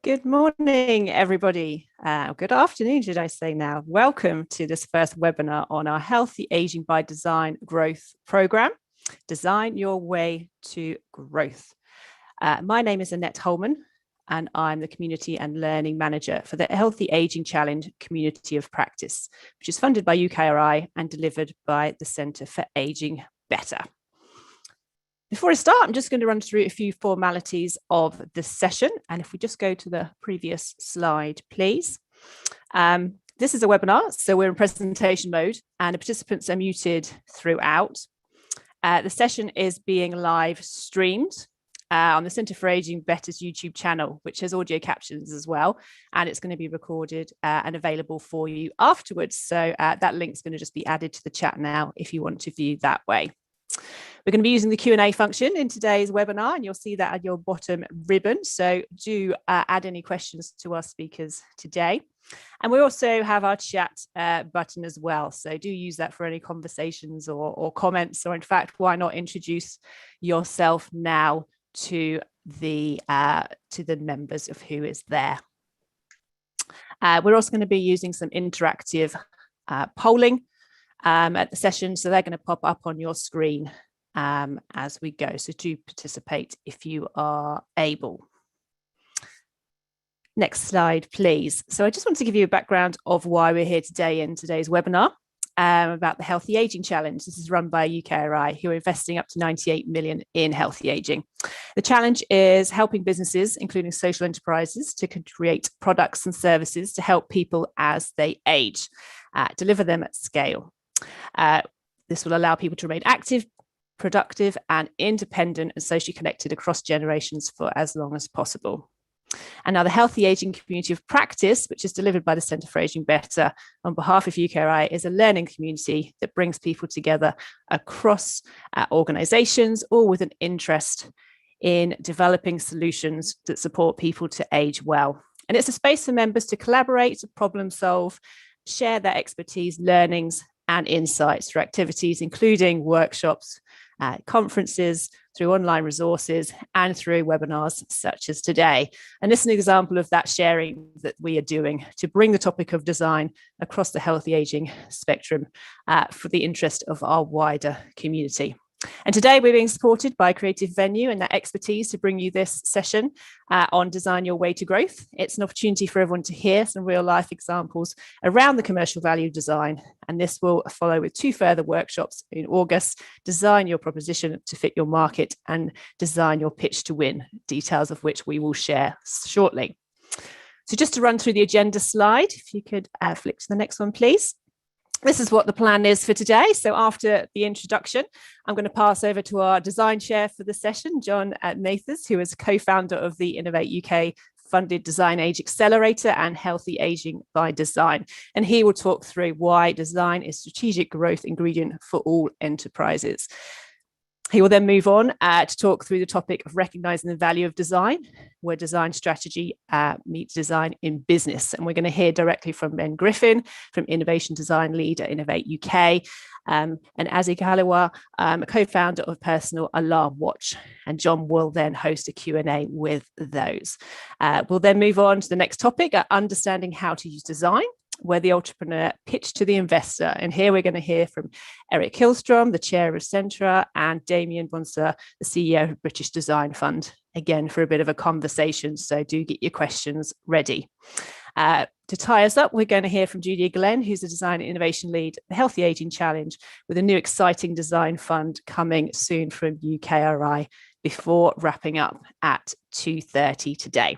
Good morning, everybody. Good afternoon, should I say now. Welcome to this first webinar on our Healthy Aging by Design Growth Program, Design Your Way to Growth. My name is Annette Holman, and I'm the Community and Learning Manager for the Healthy Aging Challenge Community of Practice, which is funded by UKRI and delivered by the Centre for Aging Better. Before I start, I'm just going to run through a few formalities of the session. And if we just go to the previous slide, please. This is a webinar, so we're in presentation mode and the participants are muted throughout. The session is being live streamed on the Centre for Aging Better's YouTube channel, which has audio captions as well. And it's going to be recorded and available for you afterwards. So that link's going to just be added to the chat now if you want to view that way. We're going to be using the Q&A function in today's webinar, and you'll see that at your bottom ribbon. So do add any questions to our speakers today. And we also have our chat button as well. So do use that for any conversations or comments, or in fact, why not introduce yourself now to the members of who is there. We're also going to be using some interactive polling at the session, so they're going to pop up on your screen as we go. So do participate if you are able. Next slide, please. So I just want to give you a background of why we're here today in today's webinar about the Healthy Aging Challenge. This is run by UKRI, who are investing up to 98 million in healthy aging. The challenge is helping businesses, including social enterprises, to create products and services to help people as they age, deliver them at scale. This will allow people to remain active, productive and independent and socially connected across generations for as long as possible. And now the Healthy Aging Community of Practice, which is delivered by the Centre for Aging Better on behalf of UKRI, is a learning community that brings people together across organisations, all with an interest in developing solutions that support people to age well. And it's a space for members to collaborate, problem solve, share their expertise, learnings and insights through activities, including workshops, conferences, through online resources and through webinars such as today. And this is an example of that sharing that we are doing to bring the topic of design across the healthy aging spectrum for the interest of our wider community. And today we're being supported by Creative Venue and their expertise to bring you this session on Design Your Way to Growth. It's an opportunity for everyone to hear some real life examples around the commercial value of design. And this will follow with 2 further workshops in August: Design Your Proposition to Fit Your Market and Design Your Pitch to Win, details of which we will share shortly. So just to run through the agenda slide, if you could flick to the next one, please. This is what the plan is for today. So after the introduction, I'm going to pass over to our design chair for the session, John Mathers, who is co-founder of the Innovate UK funded Design Age Accelerator and Healthy Aging by Design. And he will talk through why design is a strategic growth ingredient for all enterprises. He will then move on to talk through the topic of recognizing the value of design, where design strategy meets design in business. And we're going to hear directly from Ben Griffin, from Innovation Design Lead at Innovate UK, and Azik Haliwa, co-founder of Personal Alarm Watch. And John will then host a Q&A with those. We'll then move on to the next topic, understanding how to use design, where the entrepreneur pitched to the investor. And here we're going to hear from Eric Hillstrom, the chair of Centra, and Damien Bonsor, the CEO of British Design Fund, again for a bit of a conversation. So do get your questions ready. To tie us up, we're going to hear from Julia Glenn, who's the Design and Innovation Lead at the Healthy Aging Challenge, with a new exciting design fund coming soon from UKRI, before wrapping up at 2:30 today.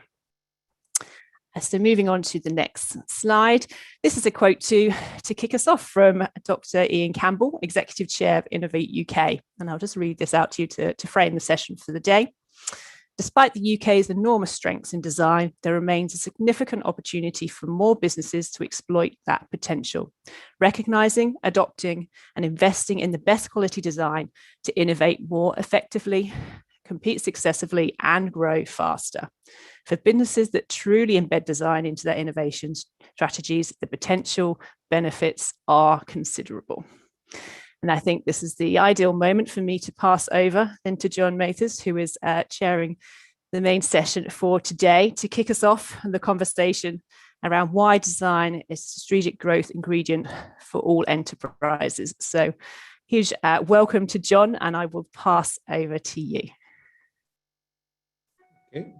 So moving on to the next slide. This is a quote to kick us off from Dr. Ian Campbell, Executive Chair of Innovate UK. And I'll just read this out to you to frame the session for the day. Despite the UK's enormous strengths in design, there remains a significant opportunity for more businesses to exploit that potential, recognising, adopting and investing in the best quality design to innovate more effectively, compete successfully and grow faster. For businesses that truly embed design into their innovation strategies, the potential benefits are considerable. And I think this is the ideal moment for me to pass over then to John Mathers, who is chairing the main session for today to kick us off the conversation around why design is a strategic growth ingredient for all enterprises. So huge welcome to John, and I will pass over to you. Okay.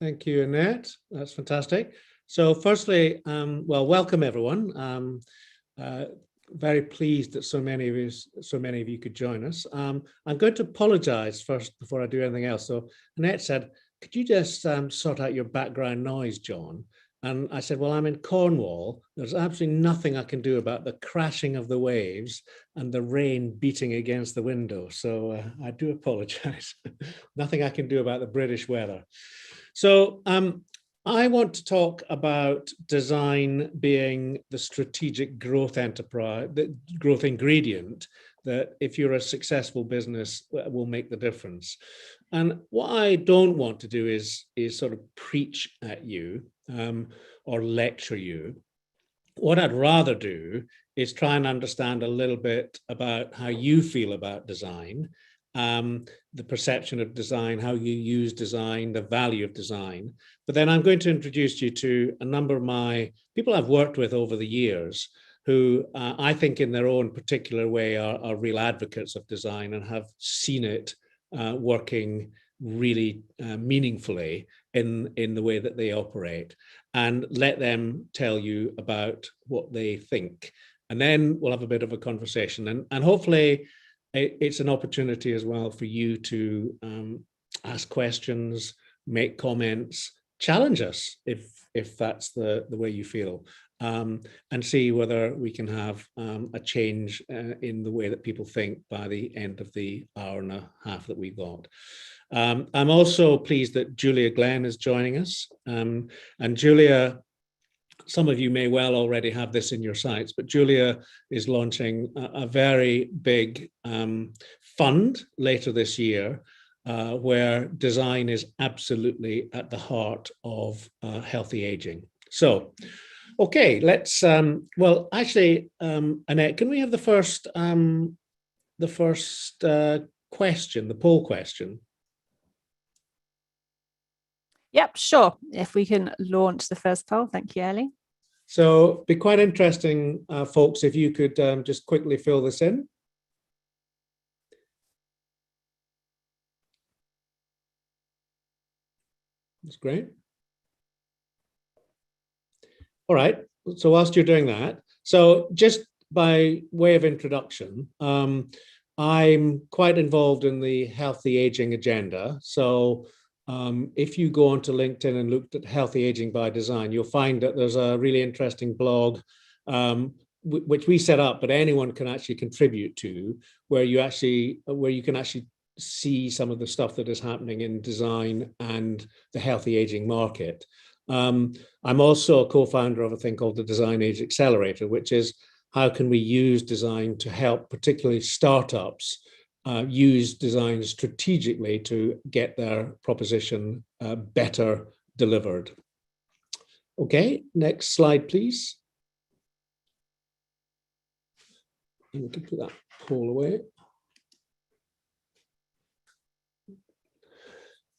Thank you, Annette. That's fantastic. So firstly, well, welcome everyone. Very pleased that so many of you could join us. I'm going to apologize first before I do anything else. So Annette said, could you just sort out your background noise, John? And I said, well, I'm in Cornwall. There's absolutely nothing I can do about the crashing of the waves and the rain beating against the window. So I do apologize. Nothing I can do about the British weather. So I want to talk about design being the strategic growth enterprise, the growth ingredient that if you're a successful business will make the difference. And what I don't want to do is sort of preach at you or lecture you. What I'd rather do is try and understand a little bit about how you feel about design, the perception of design, how you use design, the value of design. But then I'm going to introduce you to a number of my people I've worked with over the years who I think in their own particular way are real advocates of design and have seen it working really meaningfully in the way that they operate, and let them tell you about what they think. And then we'll have a bit of a conversation, and hopefully it's an opportunity as well for you to ask questions, make comments, challenge us if that's the way you feel, and see whether we can have a change in the way that people think by the end of the hour and a half that we've got. I'm also pleased that Julia Glenn is joining us. And Julia, some of you may well already have this in your sights, but Julia is launching a very big fund later this year where design is absolutely at the heart of healthy aging. So, okay, let's, well, actually, Annette, can we have the first question, the poll question? Yep, sure. If we can launch the first poll. Thank you, Ellie. So it'd be quite interesting, folks, if you could just quickly fill this in. That's great. All right, so whilst you're doing that, so just by way of introduction, I'm quite involved in the healthy aging agenda. So if you go onto LinkedIn and look at Healthy Aging by Design, you'll find that there's a really interesting blog which we set up, but anyone can actually contribute to, where you can actually see some of the stuff that is happening in design and the healthy aging market. I'm also a co-founder of a thing called the Design Age Accelerator, which is how can we use design to help particularly startups use design strategically to get their proposition better delivered. Okay, next slide, please. And we can put that poll away.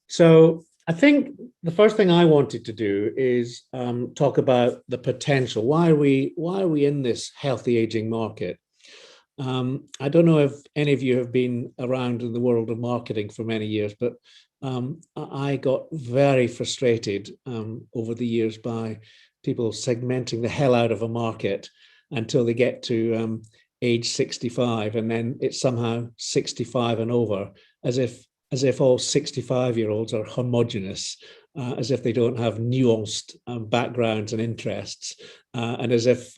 So I think the first thing I wanted to do is talk about the potential. Why are we in this healthy aging market? I don't know if any of you have been around in the world of marketing for many years, but I got very frustrated over the years by people segmenting the hell out of a market until they get to age 65, and then it's somehow 65 and over, as if all 65-year-olds are homogenous, as if they don't have nuanced backgrounds and interests, and as if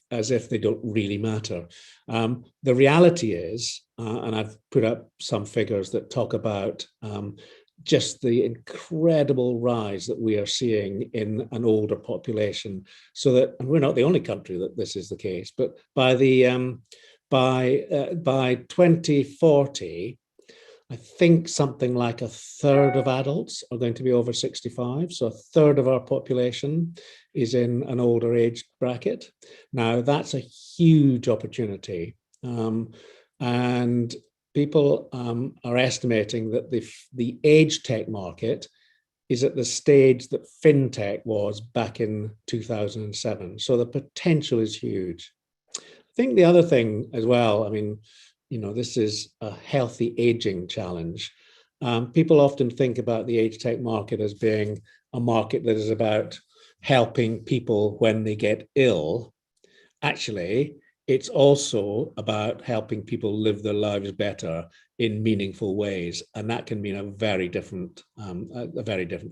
they don't really matter. The reality is, and I've put up some figures that talk about just the incredible rise that we are seeing in an older population. So that, and we're not the only country that this is the case, but by 2040. I think something like a third of adults are going to be over 65. So a third of our population is in an older age bracket. Now, that's a huge opportunity. And people are estimating that the age tech market is at the stage that fintech was back in 2007. So the potential is huge. I think the other thing as well, I mean, this is a healthy aging challenge. People often think about the age tech market as being a market that is about helping people when they get ill. Actually, it's also about helping people live their lives better in meaningful ways, and that can mean a very different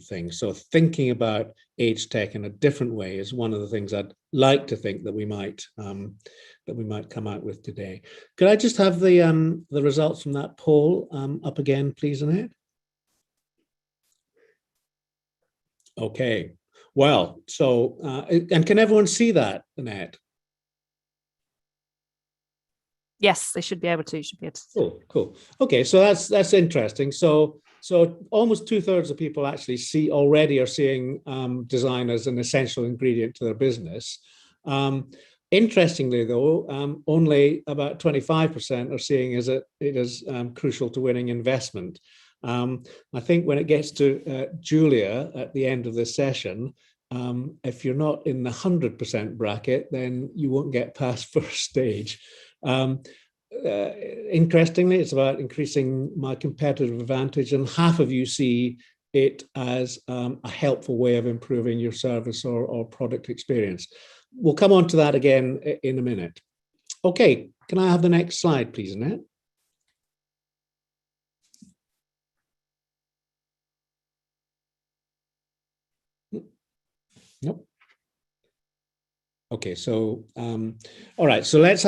thing. So thinking about age tech in a different way is one of the things I'd like to think that we might come out with today. Could I just have the results from that poll up again, please, Annette? Okay. Well, so and can everyone see that, Annette? Yes, they should be able to. Cool. Okay, so that's interesting. So almost 2/3 of people actually are seeing design as an essential ingredient to their business. Interestingly, though, only about 25% are seeing it as crucial to winning investment. I think when it gets to Julia at the end of this session, if you're not in the 100% bracket, then you won't get past first stage. Interestingly, it's about increasing my competitive advantage, and half of you see it as a helpful way of improving your service or product experience. We'll come on to that again in a minute. Okay, can I have the next slide, please, Annette? Nope. Okay, so all right, so let's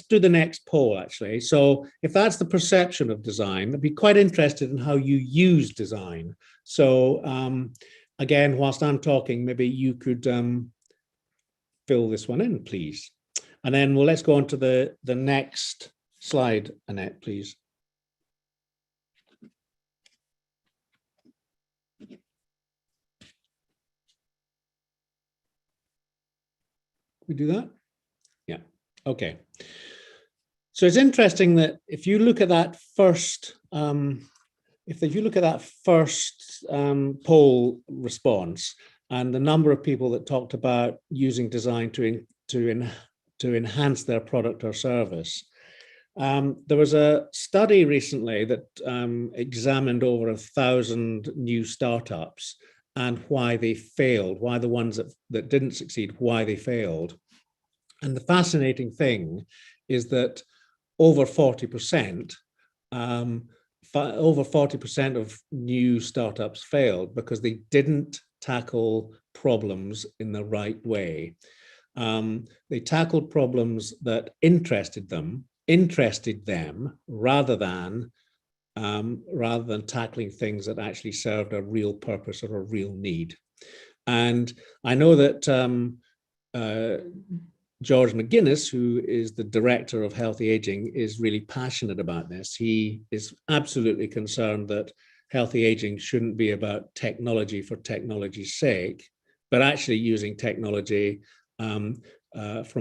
do the next poll actually. So if that's the perception of design, I'd be quite interested in how you use design. So again, whilst I'm talking, maybe you could fill this one in, please. And then let's go on to the next slide, Annette, please. We do that? Yeah. Okay. So it's interesting that if you look at that first, poll response and the number of people that talked about using design to enhance their product or service, there was a study recently that examined over 1,000 new startups and why they failed, why the ones that didn't succeed, why they failed. And the fascinating thing is that over 40% of new startups failed because they didn't tackle problems in the right way. They tackled problems that interested them rather than tackling things that actually served a real purpose or a real need. And I know that George McGuinness, who is the director of Healthy Aging, is really passionate about this. He is absolutely concerned that healthy aging shouldn't be about technology for technology's sake, but actually using technology from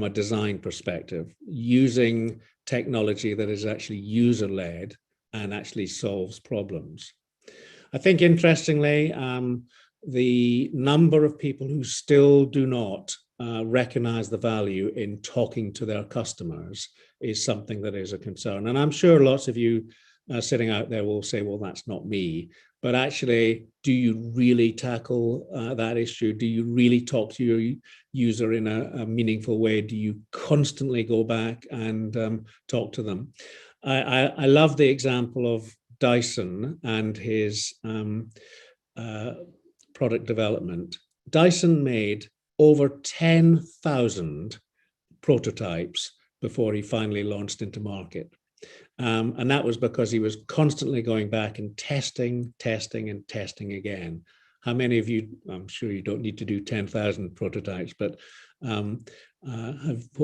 a design perspective, using technology that is actually user-led and actually solves problems. I think, interestingly, the number of people who still do not recognize the value in talking to their customers is something that is a concern. And I'm sure lots of you sitting out there will say, well, that's not me. But actually, do you really tackle that issue? Do you really talk to your user in a meaningful way? Do you constantly go back and talk to them? I love the example of Dyson and his product development. Dyson made over 10,000 prototypes before he finally launched into market. And that was because he was constantly going back and testing again. How many of you, I'm sure you don't need to do 10,000 prototypes, but hope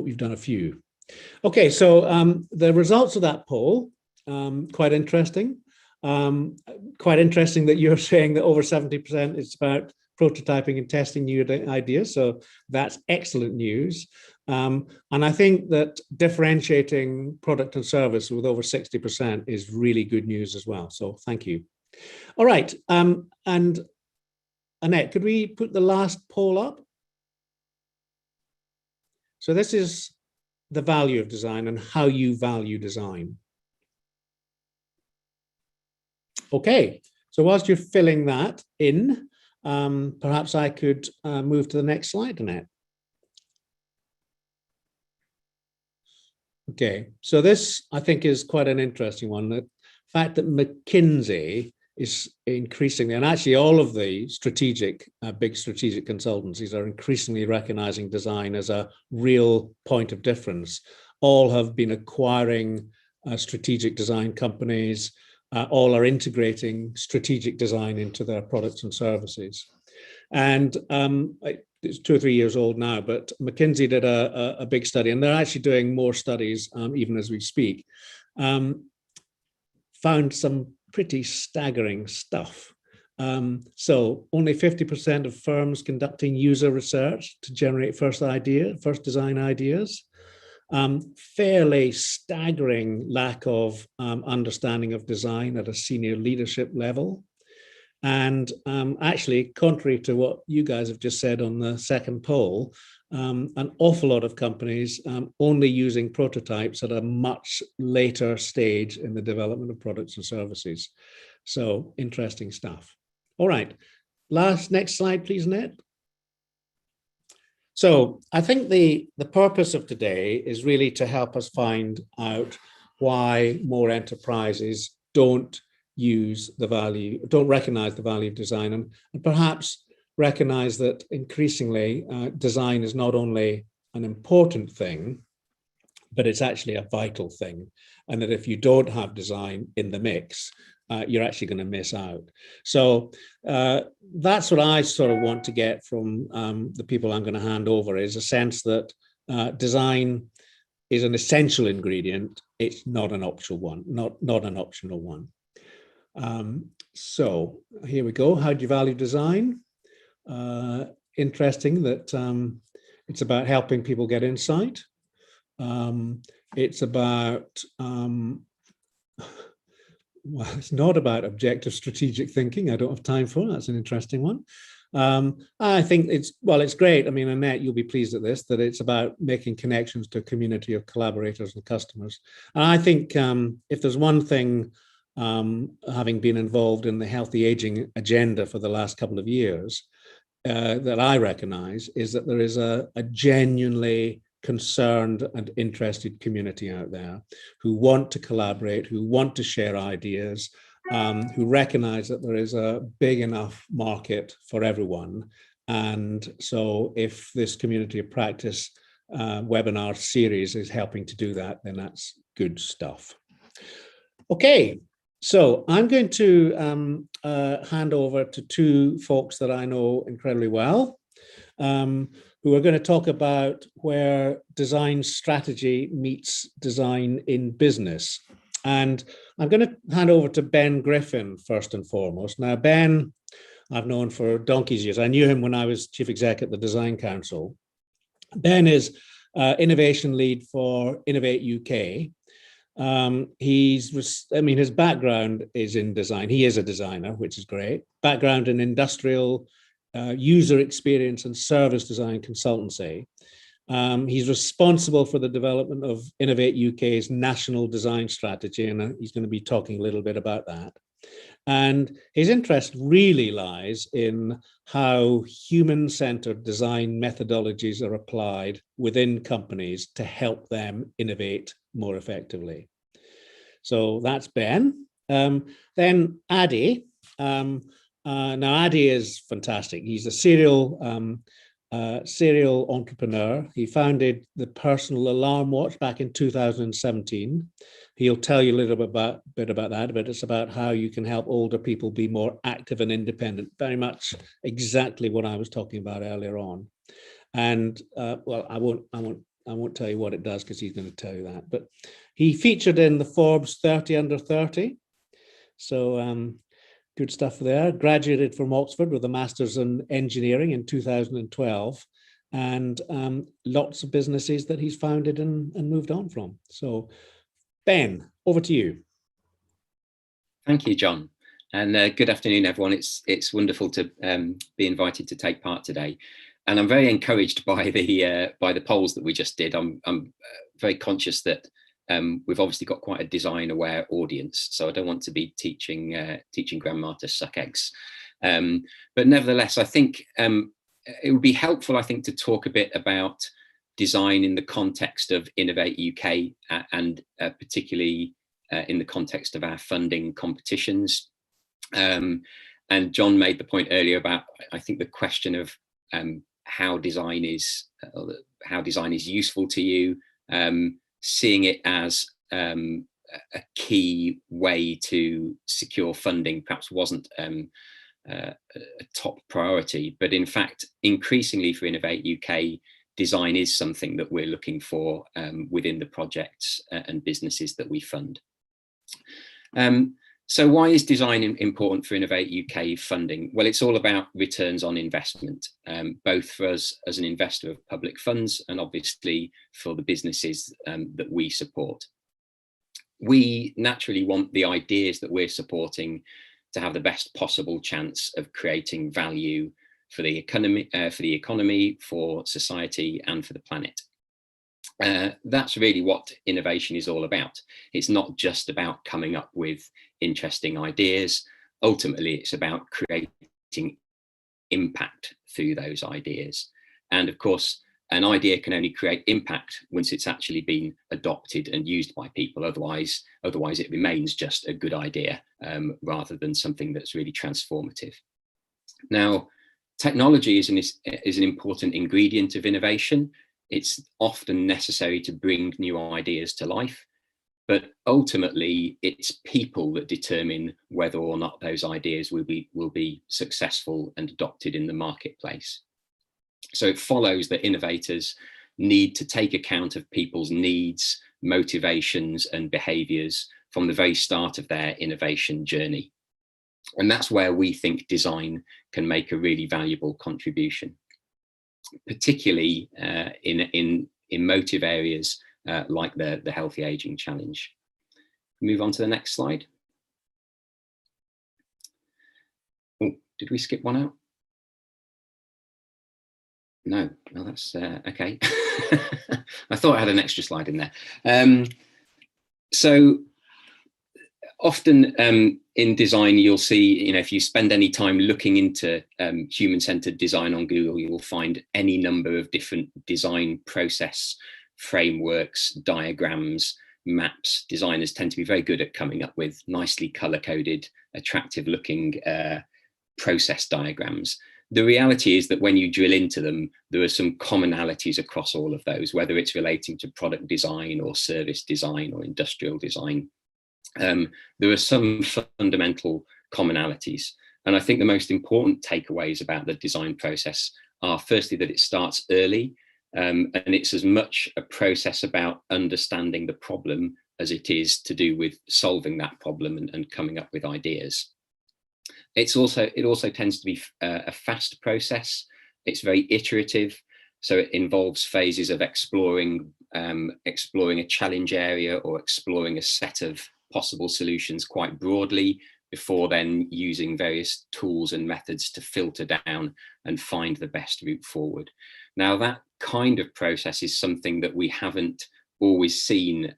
you've done a few. Okay, so the results of that poll, quite interesting. Quite interesting that you're saying that over 70% is about prototyping and testing new ideas. So that's excellent news. And I think that differentiating product and service with over 60% is really good news as well. So thank you. All right. And Annette, could we put the last poll up? So this is the value of design and how you value design. Okay. So whilst you're filling that in, perhaps I could move to the next slide, Annette. Okay, so this I think is quite an interesting one. The fact that McKinsey is increasingly, and actually all of the big strategic consultancies are increasingly recognizing design as a real point of difference. All have been acquiring strategic design companies. All are integrating strategic design into their products and services. And it's 2 or 3 years old now, but McKinsey did a big study, and they're actually doing more studies even as we speak. Found some pretty staggering stuff. So only 50% of firms conducting user research to generate first design ideas. Fairly staggering lack of understanding of design at a senior leadership level. And actually, contrary to what you guys have just said on the second poll, an awful lot of companies only using prototypes at a much later stage in the development of products and services. So interesting stuff. All right, next slide, please, Ned. So I think the purpose of today is really to help us find out why more enterprises don't recognize the value of design, and perhaps recognize that increasingly design is not only an important thing, but it's actually a vital thing. And that if you don't have design in the mix, you're actually going to miss out. So that's what I sort of want to get from the people I'm going to hand over, is a sense that design is an essential ingredient. It's not an optional one, not an optional one. So here we go. How do you value design? Interesting that it's about helping people get insight. It's about, well, it's not about objective strategic thinking. I don't have time for it. That's an interesting one. I think it's great. I mean, Annette, you'll be pleased at this, that it's about making connections to a community of collaborators and customers. And I think if there's one thing, having been involved in the healthy aging agenda for the last couple of years, that I recognize is that there is a genuinely concerned and interested community out there who want to collaborate, who want to share ideas, who recognize that there is a big enough market for everyone. And so if this community of practice webinar series is helping to do that, then that's good stuff. Okay. So I'm going to hand over to two folks that I know incredibly well, who are going to talk about where design strategy meets design in business. And I'm going to hand over to Ben Griffin first and foremost. Now, Ben, I've known for donkey's years. I knew him when I was chief exec at the Design Council. Ben is innovation lead for Innovate UK. His background is in design. He is a designer, which is great. Background in industrial, user experience and service design consultancy. He's responsible for the development of Innovate UK's national design strategy, and he's going to be talking a little bit about that. And his interest really lies in how human-centered design methodologies are applied within companies to help them innovate more effectively. So that's Ben. Then Adi. Now Adi is fantastic. He's a serial entrepreneur. He founded the personal alarm watch back in 2017. He'll tell you a little bit about that, but it's about how you can help older people be more active and independent. Very much exactly what I was talking about earlier on. And well, I won't tell you what it does because he's going to tell you that. But he featured in the Forbes 30 Under 30. So good stuff there. Graduated from Oxford with a master's in engineering in 2012. and lots of businesses that he's founded and moved on from. So, Ben, over to you. Thank you, John. And good afternoon, everyone. It's wonderful to be invited to take part today. And I'm very encouraged by the polls that we just did. I'm very conscious that we've obviously got quite a design-aware audience, so I don't want to be teaching grandma to suck eggs. But nevertheless, I think it would be helpful, I think, to talk a bit about design in the context of Innovate UK and particularly in the context of our funding competitions. And John made the point earlier about, I think, the question of how design is useful to you, seeing it as a key way to secure funding perhaps wasn't a top priority, but in fact, increasingly for Innovate UK, design is something that we're looking for within the projects and businesses that we fund. So why is design important for Innovate UK funding? Well, it's all about returns on investment, both for us as an investor of public funds and obviously for the businesses that we support. We naturally want the ideas that we're supporting to have the best possible chance of creating value for the economy, for society, and for the planet. That's really what innovation is all about. It's not just about coming up with interesting ideas. Ultimately, it's about creating impact through those ideas. And of course, an idea can only create impact once it's actually been adopted and used by people. Otherwise it remains just a good idea rather than something that's really transformative. Now, technology is an important ingredient of innovation. It's often necessary to bring new ideas to life, but ultimately it's people that determine whether or not those ideas will be successful and adopted in the marketplace. So it follows that innovators need to take account of people's needs, motivations, and behaviours from the very start of their innovation journey. And that's where we think design can make a really valuable contribution, particularly in emotive areas like the healthy aging challenge. Move on to the next slide. Oh, did we skip one out? No, that's okay. I thought I had an extra slide in there. So often in design, you'll see, if you spend any time looking into human-centered design on Google, you will find any number of different design process frameworks, diagrams, maps. Designers tend to be very good at coming up with nicely color-coded, attractive-looking process diagrams. The reality is that when you drill into them, there are some commonalities across all of those, whether it's relating to product design or service design or industrial design. There are some fundamental commonalities. And I think the most important takeaways about the design process are firstly that it starts early, and it's as much a process about understanding the problem as it is to do with solving that problem and coming up with ideas. It also tends to be a fast process. It's very iterative, so it involves phases of exploring a challenge area or exploring a set of possible solutions quite broadly before then using various tools and methods to filter down and find the best route forward. Now, that kind of process is something that we haven't always seen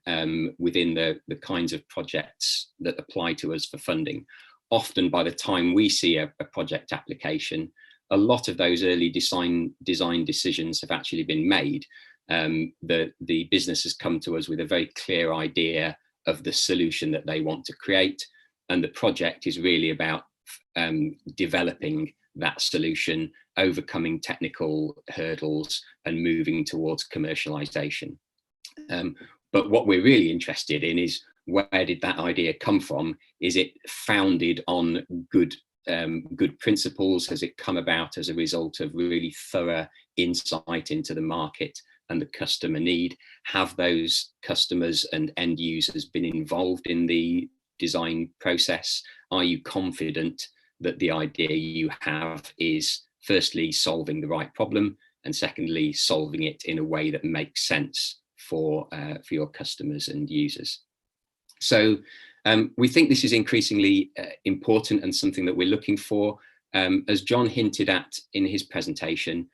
within the kinds of projects that apply to us for funding. Often by the time we see a project application, a lot of those early design decisions have actually been made. The business has come to us with a very clear idea of the solution that they want to create, and the project is really about developing that solution, overcoming technical hurdles and moving towards commercialization. But what we're really interested in is, where did that idea come from? Is it founded on good principles? Has it come about as a result of really thorough insight into the market and the customer need? Have those customers and end users been involved in the design process? Are you confident that the idea you have is firstly solving the right problem, and secondly, solving it in a way that makes sense for your customers and users. So we think this is increasingly important and something that we're looking for. As John hinted at in his presentation,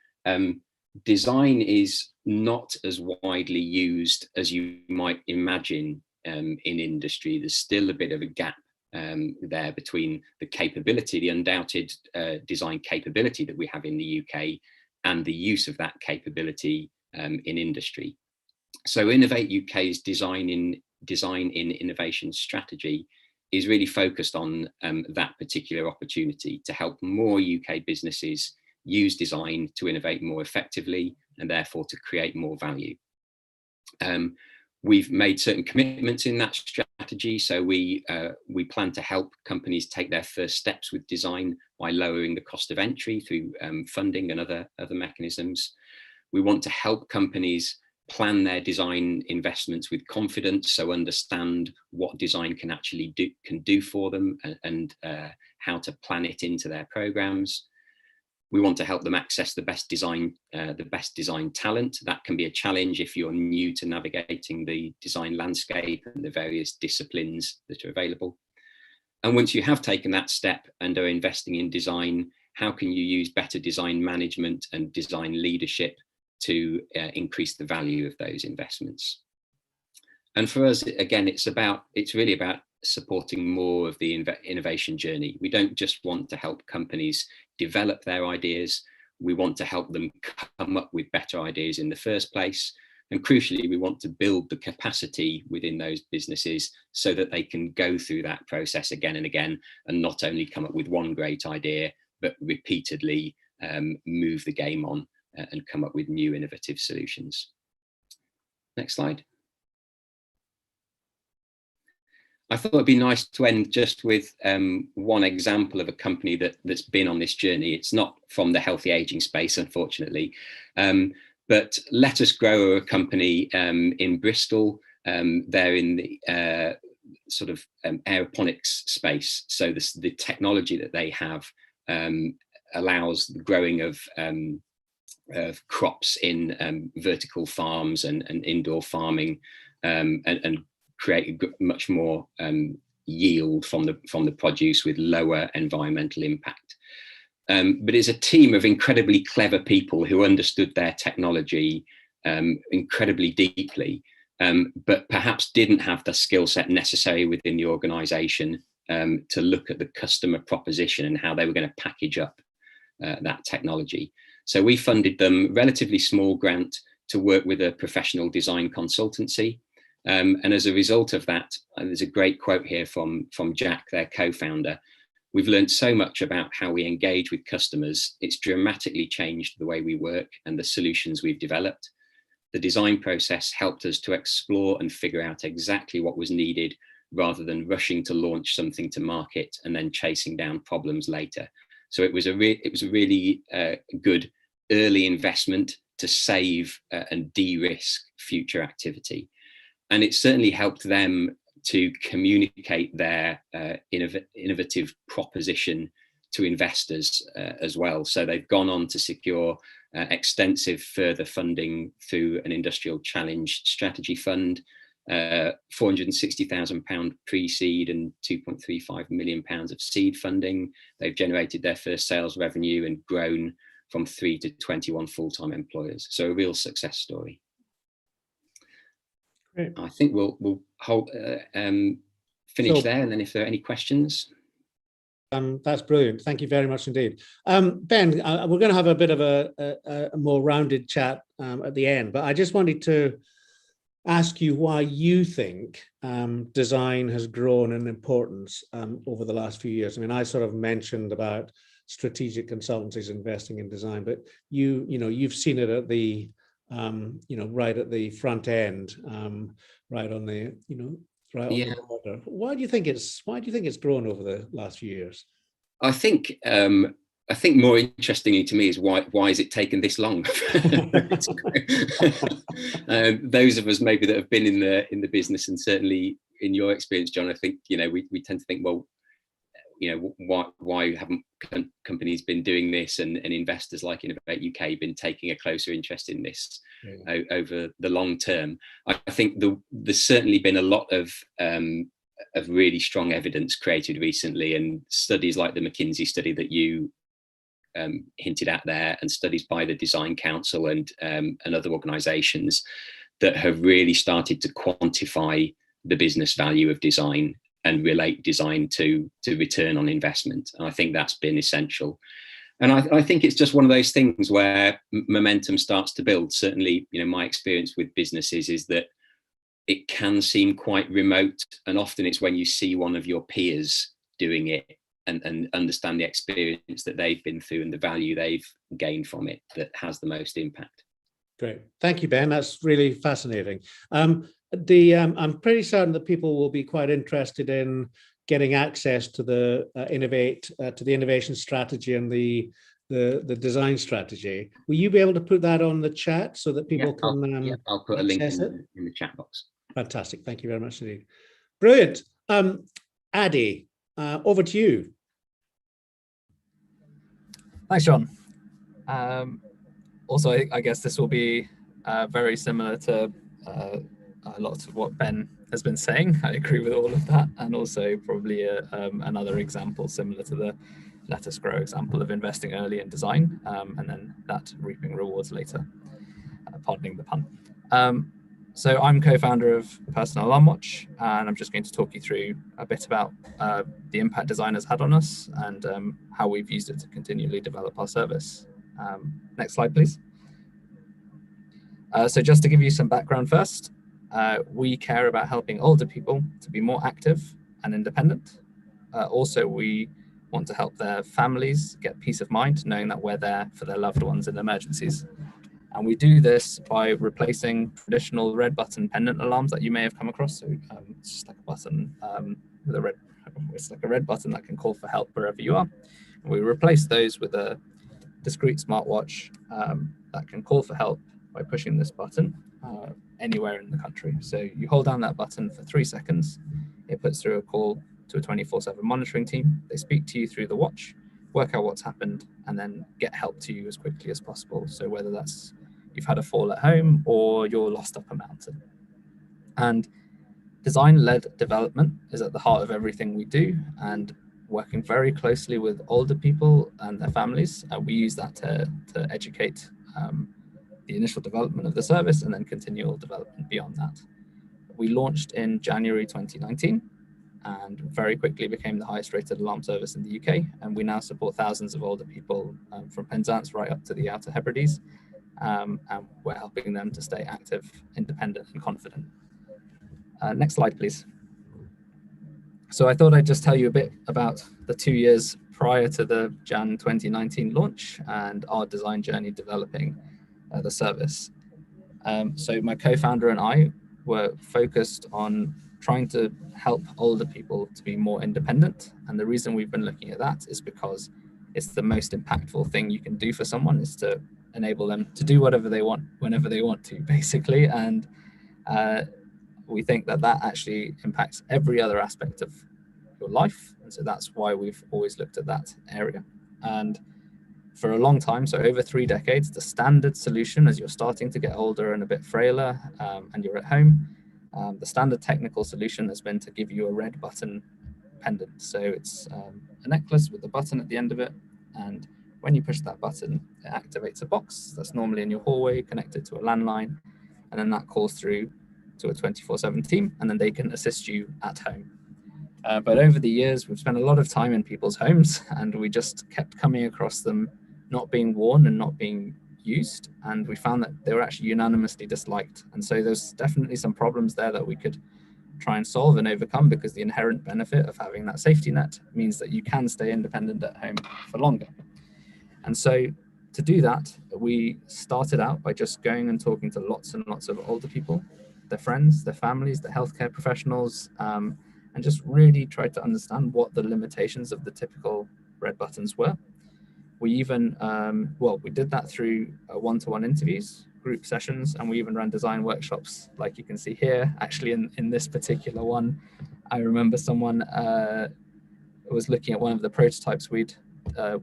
design is not as widely used as you might imagine in industry. There's still a bit of a gap there between the capability, the undoubted design capability that we have in the UK, and the use of that capability in industry. So Innovate UK's design in innovation strategy is really focused on that particular opportunity to help more UK businesses use design to innovate more effectively and therefore to create more value. We've made certain commitments in that strategy. So we plan to help companies take their first steps with design by lowering the cost of entry through funding and other mechanisms. We want to help companies plan their design investments with confidence, so understand what design can actually do for them and how to plan it into their programs. We want to help them access the best design talent. That can be a challenge if you're new to navigating the design landscape and the various disciplines that are available. And once you have taken that step and are investing in design, how can you use better design management and design leadership to increase the value of those investments? And for us, again, it's really about supporting more of the innovation journey. We don't just want to help companies develop their ideas. We want to help them come up with better ideas in the first place. And crucially, we want to build the capacity within those businesses so that they can go through that process again and again, and not only come up with one great idea, but repeatedly move the game on and come up with new innovative solutions. Next slide. I thought it'd be nice to end just with one example of a company that's been on this journey. It's not from the healthy aging space, unfortunately, but Let Us Grow are a company in Bristol. They're in the sort of aeroponics space. So the technology that they have allows the growing of crops in vertical farms and indoor farming, and create much more yield from the produce with lower environmental impact. But it's a team of incredibly clever people who understood their technology incredibly deeply, but perhaps didn't have the skill set necessary within the organization to look at the customer proposition and how they were going to package up that technology. So we funded them a relatively small grant to work with a professional design consultancy. And as a result of that, and there's a great quote here from Jack, their co-founder, we've learned so much about how we engage with customers. It's dramatically changed the way we work and the solutions we've developed. The design process helped us to explore and figure out exactly what was needed rather than rushing to launch something to market and then chasing down problems later. So it was a really good early investment to save and de-risk future activity. And it certainly helped them to communicate their innovative proposition to investors as well. So they've gone on to secure extensive further funding through an industrial challenge strategy fund, £460,000 pre-seed and £2.35 million of seed funding. They've generated their first sales revenue and grown from 3 to 21 full-time employers. So a real success story. Great. I think we'll finish there, and then if there are any questions. That's brilliant. Thank you very much indeed. Ben, we're going to have a bit of a more rounded chat at the end, but I just wanted to ask you why you think design has grown in importance over the last few years. I mean, I sort of mentioned about strategic consultancies investing in design, but you've seen it at the right at the front end, right on the right on the border. Why do you think it's grown over the last few years? I think more interestingly to me is why is it taken this long? Those of us maybe that have been in the business, and certainly in your experience, John, I think we tend to think, well, why haven't companies been doing this, and investors like Innovate UK been taking a closer interest in this over the long term. I think there's certainly been a lot of really strong evidence created recently, and studies like the McKinsey study that you hinted at there, and studies by the Design Council and other organisations that have really started to quantify the business value of design and relate design to return on investment. And I think that's been essential. And I think it's just one of those things where momentum starts to build. Certainly, my experience with businesses is that it can seem quite remote, and often it's when you see one of your peers doing it and understand the experience that they've been through and the value they've gained from it that has the most impact. Great, thank you, Ben. That's really fascinating. I'm pretty certain that people will be quite interested in getting access to the innovate, to the innovation strategy and the design strategy. Will you be able to put that on the chat so that people can? I'll put a link in the chat box. Fantastic, thank you very much indeed. Brilliant. Addy, over to you. Thanks, John. Also, I guess this will be very similar to lots of what Ben has been saying. I agree with all of that, and also probably another example similar to the Let Us Grow example of investing early in design, and then that reaping rewards later, pardoning the pun. So I'm co-founder of Personal Alarm Watch, and I'm just going to talk you through a bit about the impact design has had on us and how we've used it to continually develop our service. Next slide, please. So just to give you some background first, we care about helping older people to be more active and independent. Also, we want to help their families get peace of mind, knowing that we're there for their loved ones in emergencies. And we do this by replacing traditional red button pendant alarms that you may have come across. So it's just like a button with it's like a red button that can call for help wherever you are. And we replace those with a discrete smartwatch that can call for help by pushing this button anywhere in the country. So you hold down that button for 3 seconds, it puts through a call to a 24/7 monitoring team. They speak to you through the watch, work out what's happened, and then get help to you as quickly as possible. So whether that's you've had a fall at home or you're lost up a mountain. And design-led development is at the heart of everything we do, and working very closely with older people and their families. We use that to educate the initial development of the service and then continual development beyond that. We launched in January 2019 and very quickly became the highest rated alarm service in the UK. And we now support thousands of older people from Penzance right up to the Outer Hebrides. And we're helping them to stay active, independent and confident. Next slide, please. So I thought I'd just tell you a bit about the 2 years prior to the Jan 2019 launch and our design journey developing the service. So my co-founder and I were focused on trying to help older people to be more independent. And the reason we've been looking at that is because it's the most impactful thing you can do for someone, is to enable them to do whatever they want, whenever they want to, basically. And we think that that actually impacts every other aspect of your life. And so that's why we've always looked at that area. And for a long time, so over 3 decades, the standard solution as you're starting to get older and a bit frailer and you're at home, the standard technical solution has been to give you a red button pendant. So it's a necklace with a button at the end of it. And when you push that button, it activates a box that's normally in your hallway connected to a landline. And then that calls through to a 24/7 team, and then they can assist you at home. But over the years, we've spent a lot of time in people's homes, and we just kept coming across them not being worn and not being used. And we found that they were actually unanimously disliked. And so there's definitely some problems there that we could try and solve and overcome, because the inherent benefit of having that safety net means that you can stay independent at home for longer. And so to do that, we started out by just going and talking to lots and lots of older people, their friends, their families, their healthcare professionals, and just really tried to understand what the limitations of the typical red buttons were. We even, we did that through one-to-one interviews, group sessions, and we even ran design workshops, like you can see here. Actually, in this particular one, I remember someone was looking at one of the prototypes we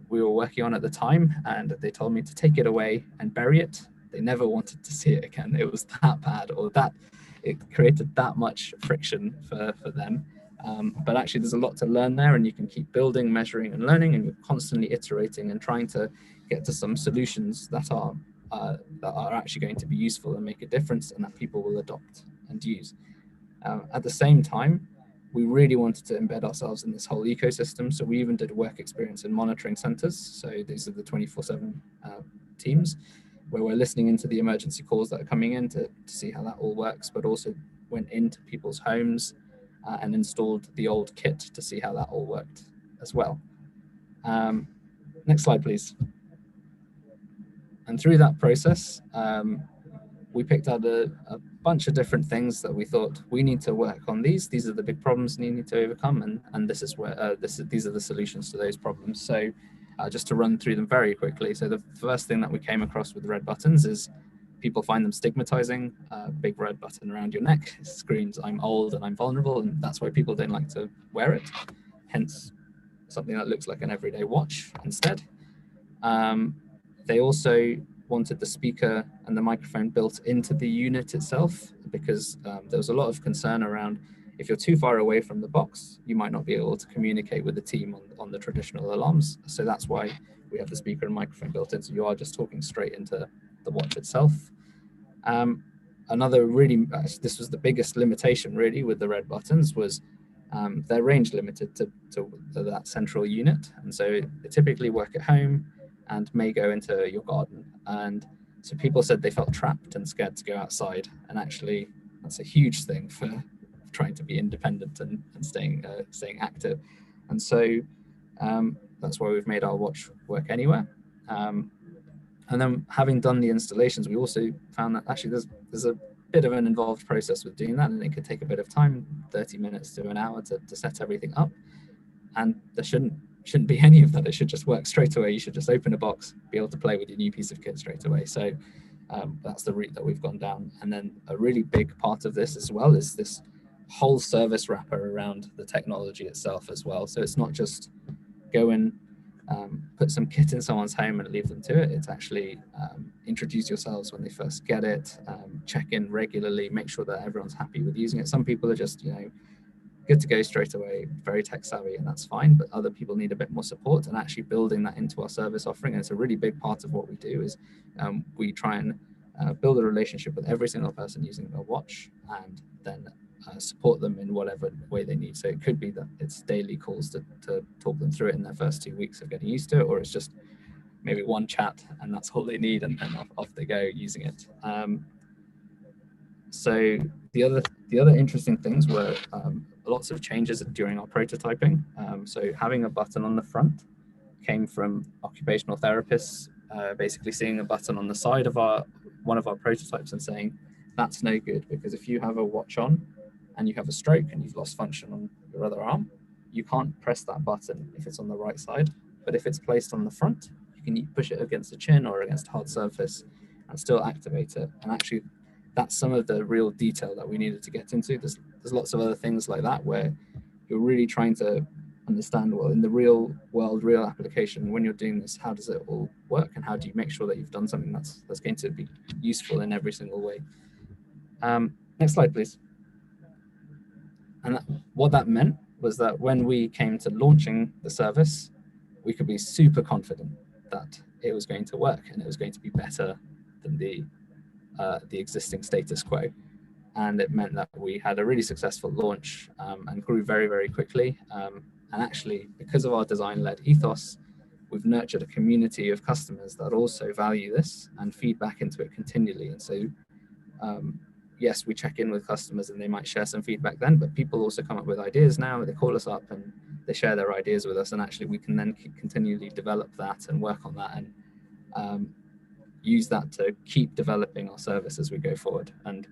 were working on at the time, and they told me to take it away and bury it. They never wanted to see it again. It was that bad, or that it created that much friction for them. But actually there's a lot to learn there, and you can keep building, measuring and learning, and you're constantly iterating and trying to get to some solutions that are actually going to be useful and make a difference, and that people will adopt and use. At the same time, we really wanted to embed ourselves in this whole ecosystem. So we even did work experience in monitoring centers. So these are the 24/7 teams where we're listening into the emergency calls that are coming in to see how that all works, but also went into people's homes and installed the old kit to see how that all worked as well. Next slide, please. And through that process, we picked out a bunch of different things that we thought we need to work on. These are the big problems we need to overcome, and this is where these are the solutions to those problems. So just to run through them very quickly. So the first thing that we came across with red buttons is people find them stigmatizing. Big red button around your neck screams, I'm old and I'm vulnerable, and that's why people don't like to wear it. Hence, something that looks like an everyday watch instead. They also wanted the speaker and the microphone built into the unit itself, because there was a lot of concern around if you're too far away from the box, you might not be able to communicate with the team on the traditional alarms. So that's why we have the speaker and microphone built in, so you are just talking straight into the watch itself. Another really, this was the biggest limitation really with the red buttons, was they're range limited to that central unit. And so they typically work at home and may go into your garden. And so people said they felt trapped and scared to go outside. And actually, that's a huge thing for trying to be independent and staying active. And so that's why we've made our watch work anywhere. And then having done the installations, we also found that actually there's a bit of an involved process with doing that, and it could take a bit of time, 30 minutes to an hour to set everything up. And there shouldn't be any of that. It should just work straight away. You should just open a box, be able to play with your new piece of kit straight away. So that's the route that we've gone down. And then a really big part of this as well is this whole service wrapper around the technology itself as well. So it's not just go and put some kit in someone's home and leave them to it. It's actually introduce yourselves when they first get it, check in regularly, make sure that everyone's happy with using it. Some people are just, good to go straight away, very tech savvy, and that's fine. But other people need a bit more support, and actually building that into our service offering. And it's a really big part of what we do is we try and build a relationship with every single person using a watch, and then support them in whatever way they need. So it could be that it's daily calls to talk them through it in their first 2 weeks of getting used to it, or it's just maybe one chat and that's all they need, and then off they go using it. So the other interesting things were lots of changes during our prototyping. So having a button on the front came from occupational therapists, basically seeing a button on the side of one of our prototypes and saying, that's no good, because if you have a watch on and you have a stroke and you've lost function on your other arm, you can't press that button if it's on the right side. But if it's placed on the front, you can push it against the chin or against a hard surface and still activate it. And actually, that's some of the real detail that we needed to get into. There's lots of other things like that where you're really trying to understand, well, in the real world, real application, when you're doing this, how does it all work, and how do you make sure that you've done something that's going to be useful in every single way. Next slide, please. And what that meant was that when we came to launching the service, we could be super confident that it was going to work and it was going to be better than the existing status quo. And it meant that we had a really successful launch and grew very, very quickly. And actually, because of our design-led ethos, we've nurtured a community of customers that also value this and feed back into it continually. And so, yes, we check in with customers and they might share some feedback then, but people also come up with ideas now. They call us up and they share their ideas with us, and actually we can then continually develop that and work on that and use that to keep developing our service as we go forward. And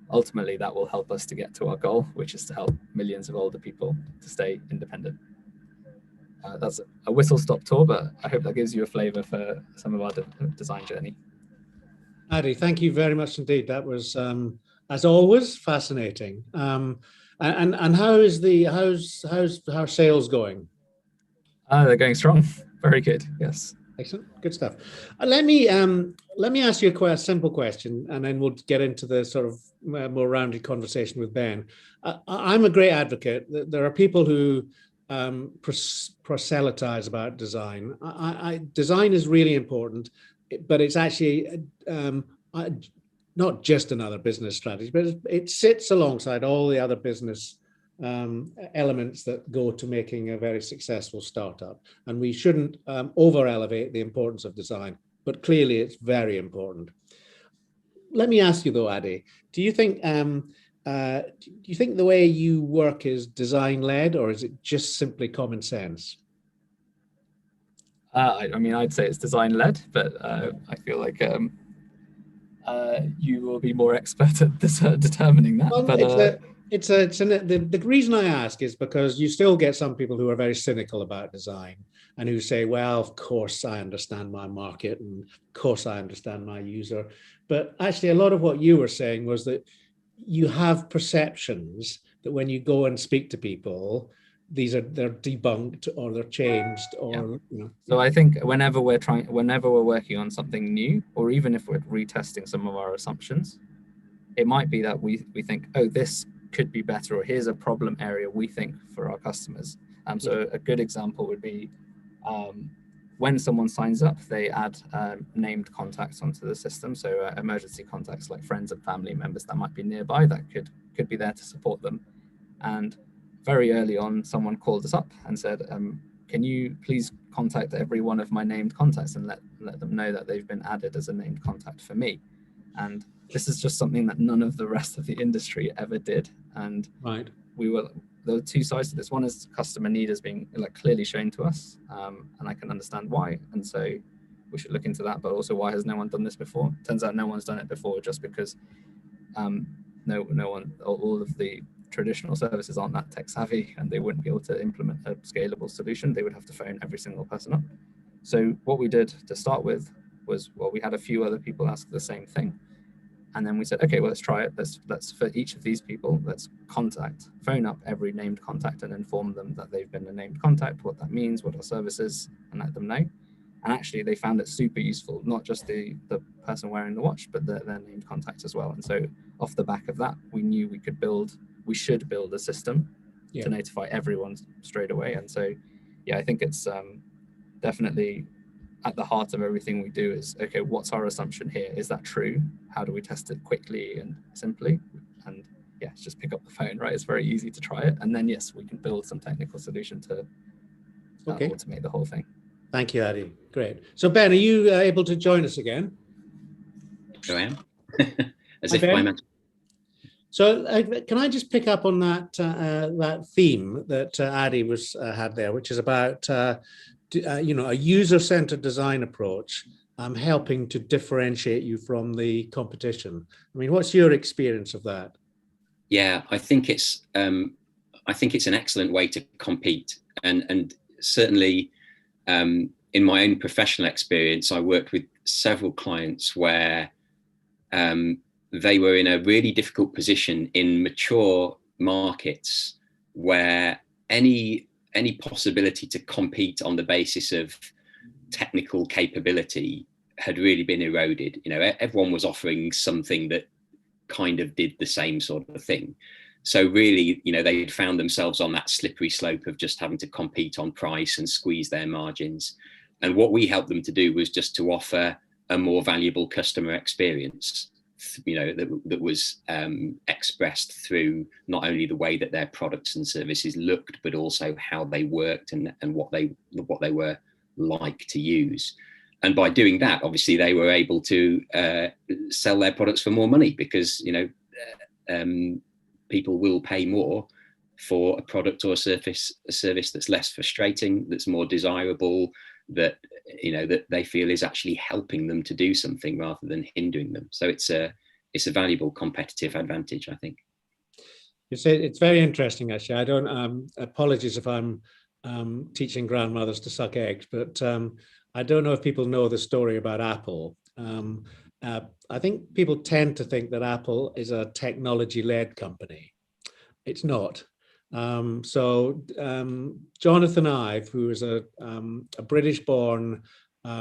ultimately that will help us to get to our goal, which is to help millions of older people to stay independent. That's a whistle-stop tour, but I hope that gives you a flavor for some of our design journey. Adi, thank you very much indeed. That was, as always, fascinating. And how are sales going? They're going strong. Very good. Yes. Excellent, good stuff. Let me ask you a simple question, and then we'll get into the sort of more rounded conversation with Ben. I'm a great advocate. There are people who proselytize about design. Design is really important, but it's actually not just another business strategy, but it sits alongside all the other business elements that go to making a very successful startup. And we shouldn't over elevate the importance of design, but clearly it's very important. Let me ask you though, Adi, do you think the way you work is design led, or is it just simply common sense? I mean, I'd say it's design led, but I feel like you will be more expert at determining that. Well, but the reason I ask is because you still get some people who are very cynical about design and who say, well, of course I understand my market and of course I understand my user. But actually a lot of what you were saying was that you have perceptions that when you go and speak to people, they're debunked or they're changed or So I think whenever we're working on something new, or even if we're retesting some of our assumptions, it might be that we think, oh, this could be better, or here's a problem area we think for our customers. So a good example would be when someone signs up, they add named contacts onto the system. So emergency contacts like friends and family members that might be nearby that could be there to support them. And very early on, someone called us up and said, can you please contact every one of my named contacts and let them know that they've been added as a named contact for me. And this is just something that none of the rest of the industry ever did. And right. There were two sides to this. One is customer need is being clearly shown to us, and I can understand why. And so we should look into that. But also, why has no one done this before? Turns out no one's done it before, just because no one, all of the traditional services aren't that tech savvy, and they wouldn't be able to implement a scalable solution. They would have to phone every single person up. So what we did to start with was, well, we had a few other people ask the same thing. And then we said, okay, well, let's try it. Let's for each of these people, let's phone up every named contact and inform them that they've been a named contact, what that means, what our service is, and let them know. And actually, they found it super useful, not just the person wearing the watch, but their named contact as well. And so off the back of that, we knew we should build a system to notify everyone straight away. And so, yeah, I think it's definitely at the heart of everything we do is, okay, what's our assumption here? Is that true? How do we test it quickly and simply? And yeah, just pick up the phone, right? It's very easy to try it. And then, yes, we can build some technical solution to automate the whole thing. Thank you, Adi. Great. So Ben, are you able to join us again? I am. As if I'm. So can I just pick up on that theme that Adi had there, which is about a user-centered design approach, helping to differentiate you from the competition. I mean, what's your experience of that? Yeah, I think it's an excellent way to compete, and certainly in my own professional experience, I worked with several clients where they were in a really difficult position in mature markets where any possibility to compete on the basis of technical capability had really been eroded. Everyone was offering something that kind of did the same sort of thing. So really, they'd found themselves on that slippery slope of just having to compete on price and squeeze their margins. And what we helped them to do was just to offer a more valuable customer experience, that was expressed through not only the way that their products and services looked, but also how they worked and what they were like to use. And by doing that, obviously, they were able to sell their products for more money because people will pay more for a product or a service that's less frustrating, that's more desirable, that they feel is actually helping them to do something rather than hindering them. So it's a valuable competitive advantage, I think. You say it's very interesting, actually. I don't apologies if I'm teaching grandmothers to suck eggs, but I don't know if people know the story about Apple. I think people tend to think that Apple is a technology-led company. It's not. Jonathan Ive, who is a British-born,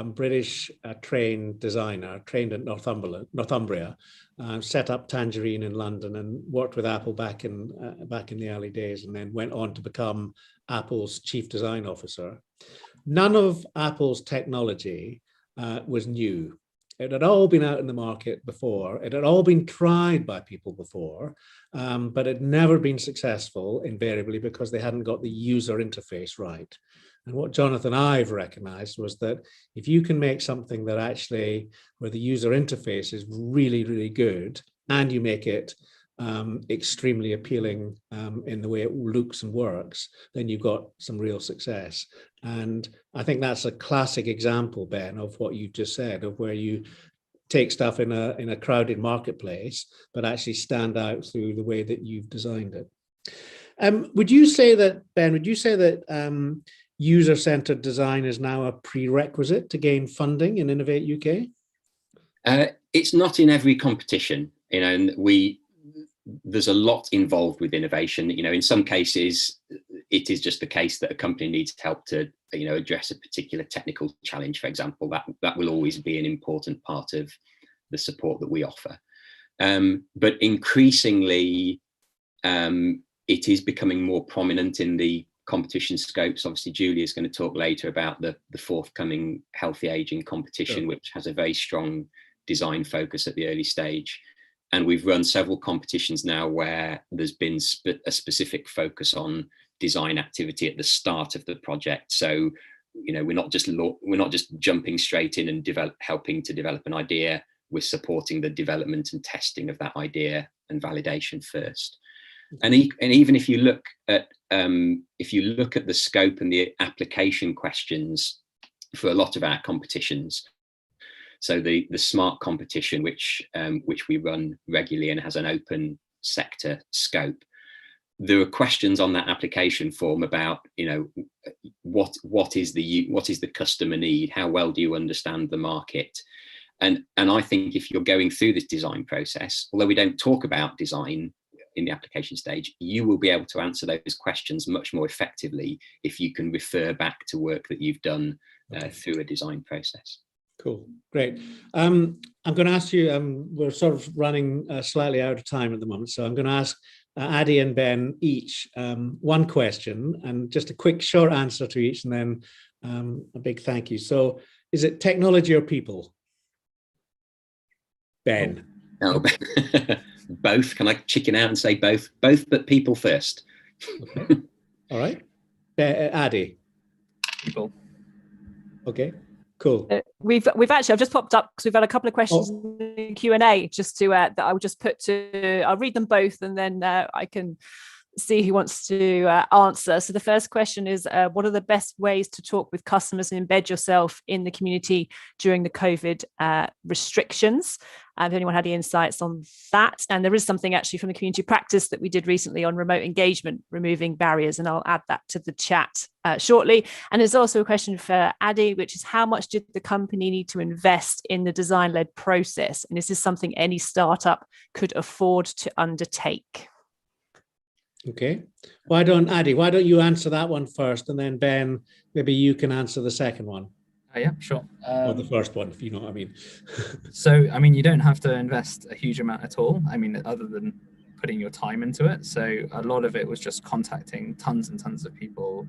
British trained designer, trained at Northumbria, set up Tangerine in London and worked with Apple back in the early days, and then went on to become Apple's chief design officer. None of Apple's technology was new. It had all been out in the market before. It had all been tried by people before, but it had never been successful, invariably, because they hadn't got the user interface right. And what Jonathan Ive recognized was that if you can make something that actually, where the user interface is really, really good, and you make it extremely appealing in the way it looks and works, then you've got some real success. And I think that's a classic example, Ben, of what you just said, of where you take stuff in a crowded marketplace, but actually stand out through the way that you've designed it. Would you say that, Ben, user-centered design is now a prerequisite to gain funding in Innovate UK? It's not in every competition, and there's a lot involved with innovation. In some cases, it is just the case that a company needs help to, address a particular technical challenge, for example. That will always be an important part of the support that we offer. But increasingly, it is becoming more prominent in the competition scopes. Obviously, Julia is going to talk later about the forthcoming healthy aging competition, sure, which has a very strong design focus at the early stage. And we've run several competitions now where there's been a specific focus on design activity at the start of the project. So, we're not just jumping straight in and helping to develop an idea. We're supporting the development and testing of that idea and validation first. And even if you look at the scope and the application questions for a lot of our competitions, so the SMART competition, which we run regularly and has an open sector scope, there are questions on that application form about what is the customer need, how well do you understand the market, and I think if you're going through this design process, although we don't talk about design in the application stage, you will be able to answer those questions much more effectively if you can refer back to work that you've done through a design process. Cool, great. I'm going to ask you, we're sort of running slightly out of time at the moment, so I'm going to ask Adi and Ben each one question, and just a quick short answer to each, and then a big thank you. So is it technology or people? Ben. No. Both. Can I chicken out and say both? Both, but people first. Okay. All right. Adi. People. Okay. Cool. We've actually, I've just popped up because we've had a couple of questions in the Q&A just to that I would just put to, I'll read them both and then I can see who wants to answer. So the first question is, what are the best ways to talk with customers and embed yourself in the community during the COVID restrictions? If anyone had any insights on that. And there is something actually from the community practice that we did recently on remote engagement, removing barriers, and I'll add that to the chat shortly. And there's also a question for Adi, which is how much did the company need to invest in the design-led process? And is this something any startup could afford to undertake? Okay, why don't you answer that one first, and then Ben, maybe you can answer the second one. Yeah, sure. Or the first one, if you know what I mean. So, you don't have to invest a huge amount at all. Other than putting your time into it. So a lot of it was just contacting tons and tons of people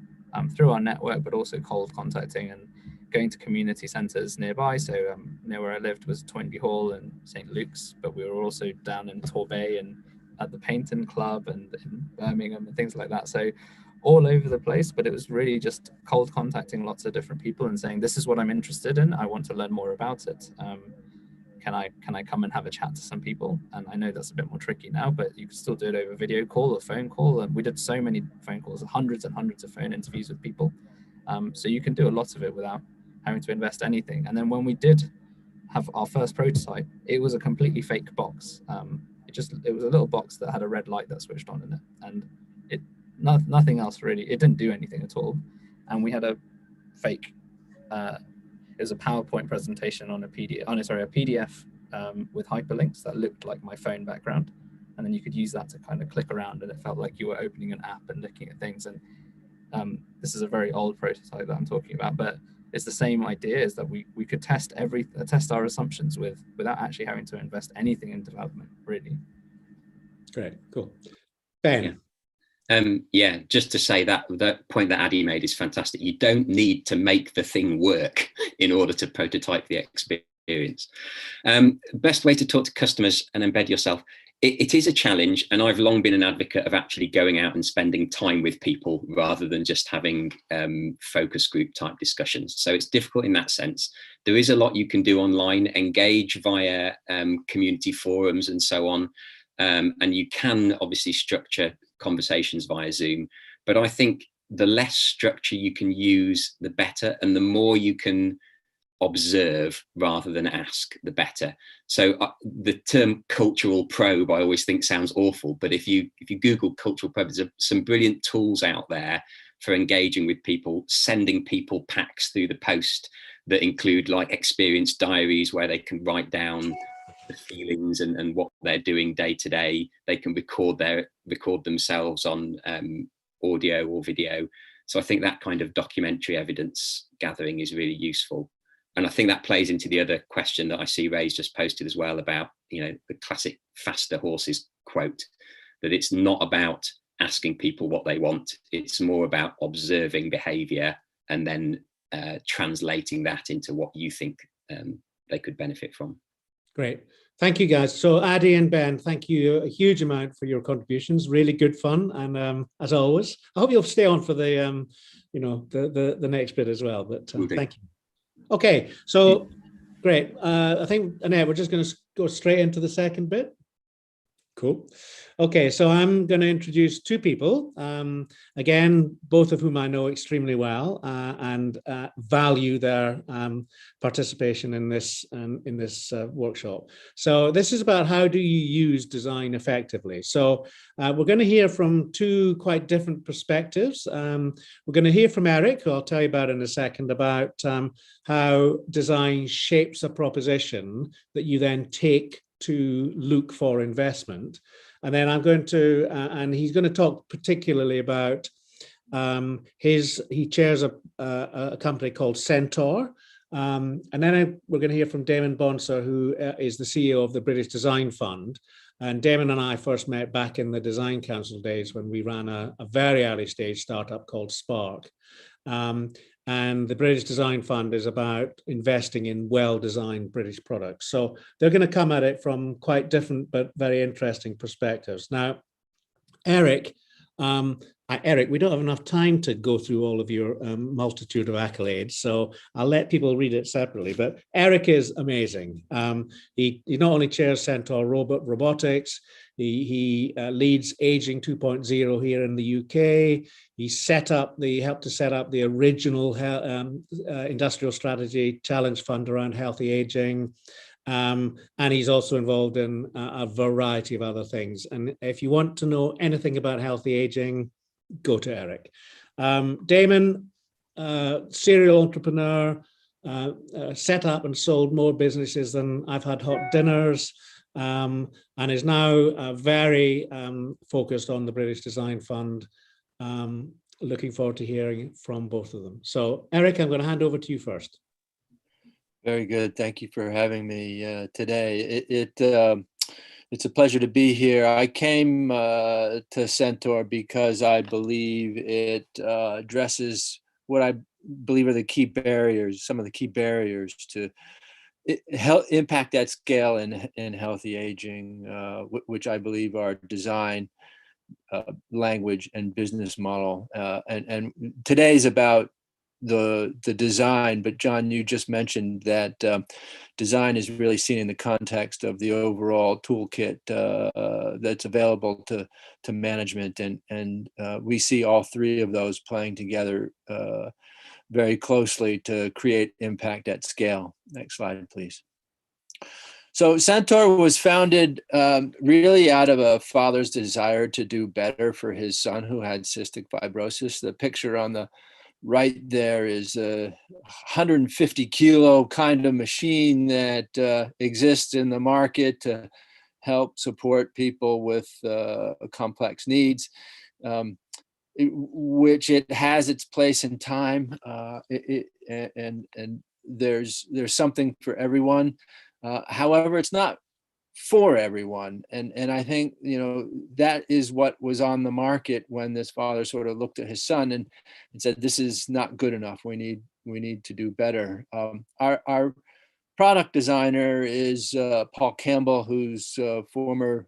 through our network, but also cold contacting and going to community centres nearby. So near where I lived was Toynbee Hall and St. Luke's, but we were also down in Torbay and at the Paynton Club and in Birmingham and things like that. So all over the place, but it was really just cold contacting lots of different people and saying, this is what I'm interested in. I want to learn more about it. Can I come and have a chat to some people? And I know that's a bit more tricky now, but you can still do it over video call or phone call. And we did so many phone calls, hundreds and hundreds of phone interviews with people. So you can do a lot of it without having to invest anything. And then when we did have our first prototype, it was a completely fake box. It was a little box that had a red light that switched on in it, and nothing else really. It didn't do anything at all. And we had a fake. It was a PowerPoint presentation on a PDF with hyperlinks that looked like my phone background. and then you could use that to kind of click around, and it felt like you were opening an app and looking at things. And this is a very old prototype that I'm talking about, but it's the same idea, is that we could test our assumptions without actually having to invest anything in development, really. Great, cool. Ben. Yeah, just to say that point that Addy made is fantastic. You don't need to make the thing work in order to prototype the experience. Best way to talk to customers and embed yourself. It is a challenge, and I've long been an advocate of actually going out and spending time with people rather than just having focus group type discussions. So it's difficult in that sense. There is a lot you can do online, engage via community forums and so on. And you can obviously structure conversations via Zoom, but I think the less structure you can use, the better, and the more you can observe rather than ask, the better. So the term cultural probe, I always think sounds awful, but if you Google cultural probe, there's some brilliant tools out there for engaging with people, sending people packs through the post that include like experience diaries where they can write down the feelings and what they're doing day to day. They can record themselves on audio or video. So I think that kind of documentary evidence gathering is really useful. And I think that plays into the other question that I see Ray's just posted as well about, the classic faster horses quote, that it's not about asking people what they want. It's more about observing behavior and then translating that into what you think they could benefit from. Great. Thank you, guys. So Addy and Ben, thank you a huge amount for your contributions. Really good fun. And as always, I hope you'll stay on for the, the next bit as well. But thank you. Okay, so great. I think, Annette, we're just going to go straight into the second bit. Cool. Okay, so I'm going to introduce two people, again, both of whom I know extremely well and value their participation in this workshop. So this is about how do you use design effectively. So we're going to hear from two quite different perspectives. We're going to hear from Eric, who I'll tell you about in a second, about how design shapes a proposition that you then take to look for investment. And then I'm going to, and he's going to talk particularly about he chairs a company called Centaur. And then we're going to hear from Damon Bonser, who is the CEO of the British Design Fund. And Damon and I first met back in the Design Council days when we ran a very early stage startup called Spark. And the British Design Fund is about investing in well-designed British products. So they're going to come at it from quite different but very interesting perspectives. Now, Eric, we don't have enough time to go through all of your multitude of accolades, so I'll let people read it separately. But Eric is amazing. He not only chairs Centaur Robotics, he leads Aging 2.0 here in the UK. He helped to set up the original industrial strategy challenge fund around healthy aging. And he's also involved in a variety of other things. And if you want to know anything about healthy aging, go to Eric. Damon, serial entrepreneur, set up and sold more businesses than I've had hot dinners, and is now very focused on the British Design Fund. Looking forward to hearing from both of them. So Eric, I'm going to hand over to you first. Very good. Thank you for having me today. It's a pleasure to be here. I came to Centaur because I believe it addresses what I believe are the key barriers, some of the key barriers to impact at scale in healthy aging, which I believe are design, language, and business model. And today's about the design, but John, you just mentioned that design is really seen in the context of the overall toolkit that's available to management, and we see all three of those playing together very closely to create impact at scale. Next slide, please. So Centaur was founded really out of a father's desire to do better for his son who had cystic fibrosis. The picture on the right there is a 150 kilo kind of machine that exists in the market to help support people with complex needs, which it has its place in time, and there's something for everyone. However, it's not for everyone, and I think that is what was on the market when this father sort of looked at his son and said, "This is not good enough. We need to do better." Our product designer is Paul Campbell, who's former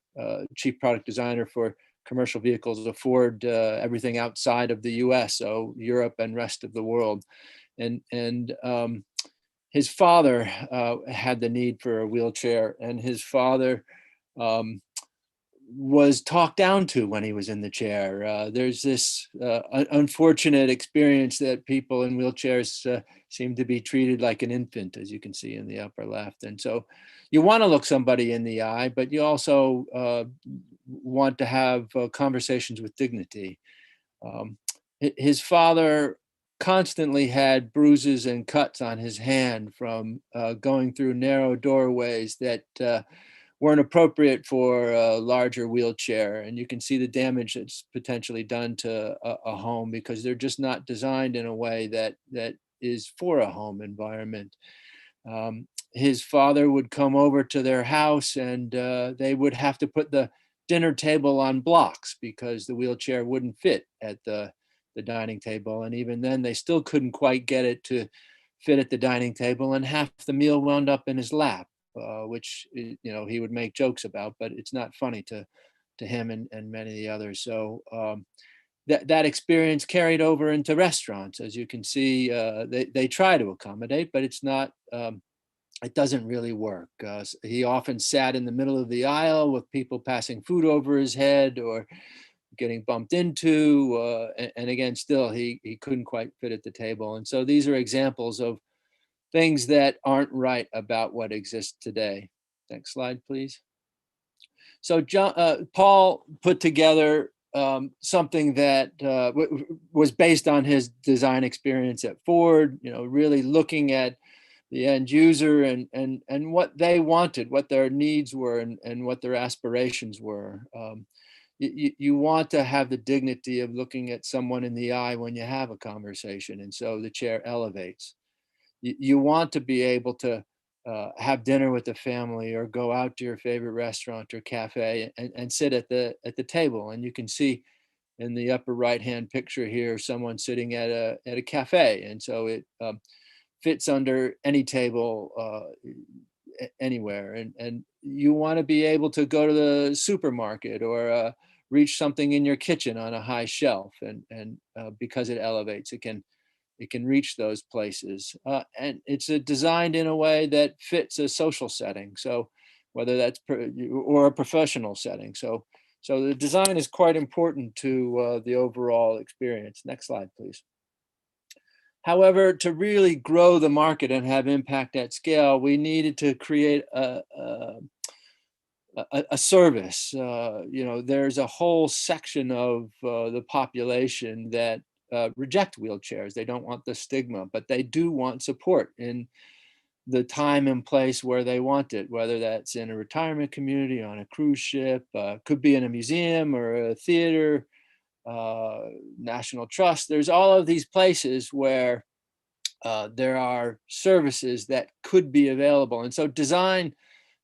chief product designer for commercial vehicles of Ford, everything outside of the U.S., so Europe and rest of the world, and his father had the need for a wheelchair, and his father was talked down to when he was in the chair. There's this unfortunate experience that people in wheelchairs seem to be treated like an infant, as you can see in the upper left. And so you want to look somebody in the eye, but you also want to have conversations with dignity. His father constantly had bruises and cuts on his hand from going through narrow doorways that weren't appropriate for a larger wheelchair. And you can see the damage that's potentially done to a home because they're just not designed in a way that is for a home environment. His father would come over to their house and they would have to put the dinner table on blocks because the wheelchair wouldn't fit at the dining table. And even then they still couldn't quite get it to fit at the dining table, and half the meal wound up in his lap, which he would make jokes about, but it's not funny to him and many of the others. So that experience carried over into restaurants. As you can see, they try to accommodate, but it's not, it doesn't really work. He often sat in the middle of the aisle with people passing food over his head or getting bumped into, and again, still he couldn't quite fit at the table. And so these are examples of things that aren't right about what exists today. Next slide, please. So Paul put together something that was based on his design experience at Ford, really looking at the end user and what they wanted, what their needs were, and what their aspirations were. You want to have the dignity of looking at someone in the eye when you have a conversation, and so the chair elevates. You want to be able to have dinner with the family or go out to your favorite restaurant or cafe and sit at the table. And you can see in the upper right hand picture here someone sitting at a cafe, and so it fits under any table anywhere. And you want to be able to go to the supermarket or reach something in your kitchen on a high shelf, and because it elevates, it can reach those places. And it's designed in a way that fits a social setting. So whether that's or a professional setting. So the design is quite important to the overall experience. Next slide, please. However, to really grow the market and have impact at scale, we needed to create a service. There's a whole section of the population that reject wheelchairs. They don't want the stigma, but they do want support in the time and place where they want it, whether that's in a retirement community, on a cruise ship, could be in a museum or a theater, National Trust. There's all of these places where there are services that could be available. And so design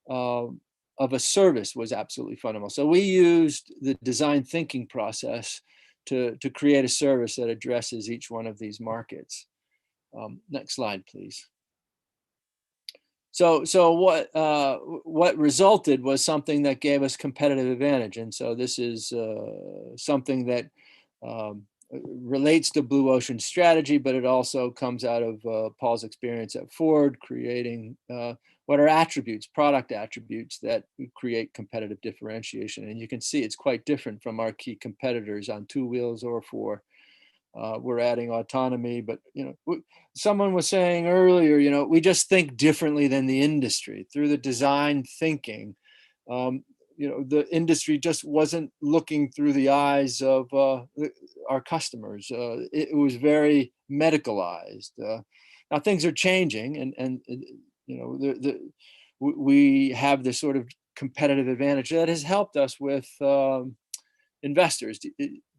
of a service was absolutely fundamental. So we used the design thinking process to create a service that addresses each one of these markets. Next slide, please. So what resulted was something that gave us competitive advantage. And so this is something that relates to Blue Ocean strategy, but it also comes out of Paul's experience at Ford, creating what are attributes, product attributes that create competitive differentiation. And you can see it's quite different from our key competitors on 2 wheels or 4. We're adding autonomy, but someone was saying earlier, we just think differently than the industry through the design thinking. The industry just wasn't looking through the eyes of our customers. It was very medicalized. Now things are changing, and we have this sort of competitive advantage that has helped us with investors. Do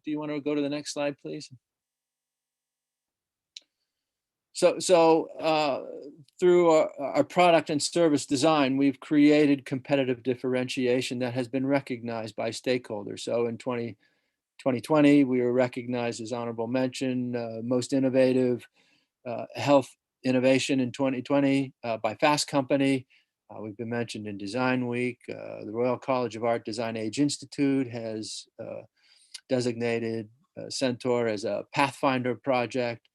you want to go to the next slide, please? So through our product and service design, we've created competitive differentiation that has been recognized by stakeholders. So in 2020, we were recognized as honorable mention, most innovative health innovation in 2020 by Fast Company. We've been mentioned in Design Week. The Royal College of Art Design Age Institute has designated Centaur as a Pathfinder project.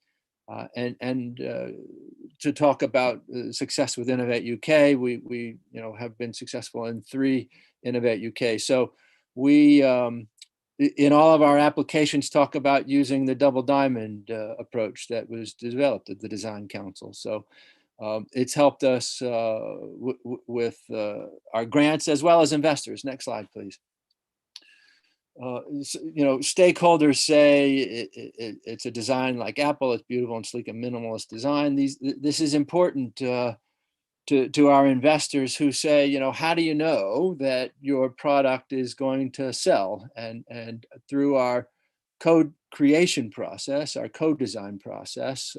And to talk about success with Innovate UK, we have been successful in 3 Innovate UK. So we, in all of our applications, talk about using the double diamond approach that was developed at the Design Council. So it's helped us with our grants as well as investors. Next slide, please. Stakeholders say it's a design like Apple. It's beautiful and sleek and minimalist design. This is important to our investors who say, how do you know that your product is going to sell? And through our code creation process, our code design process,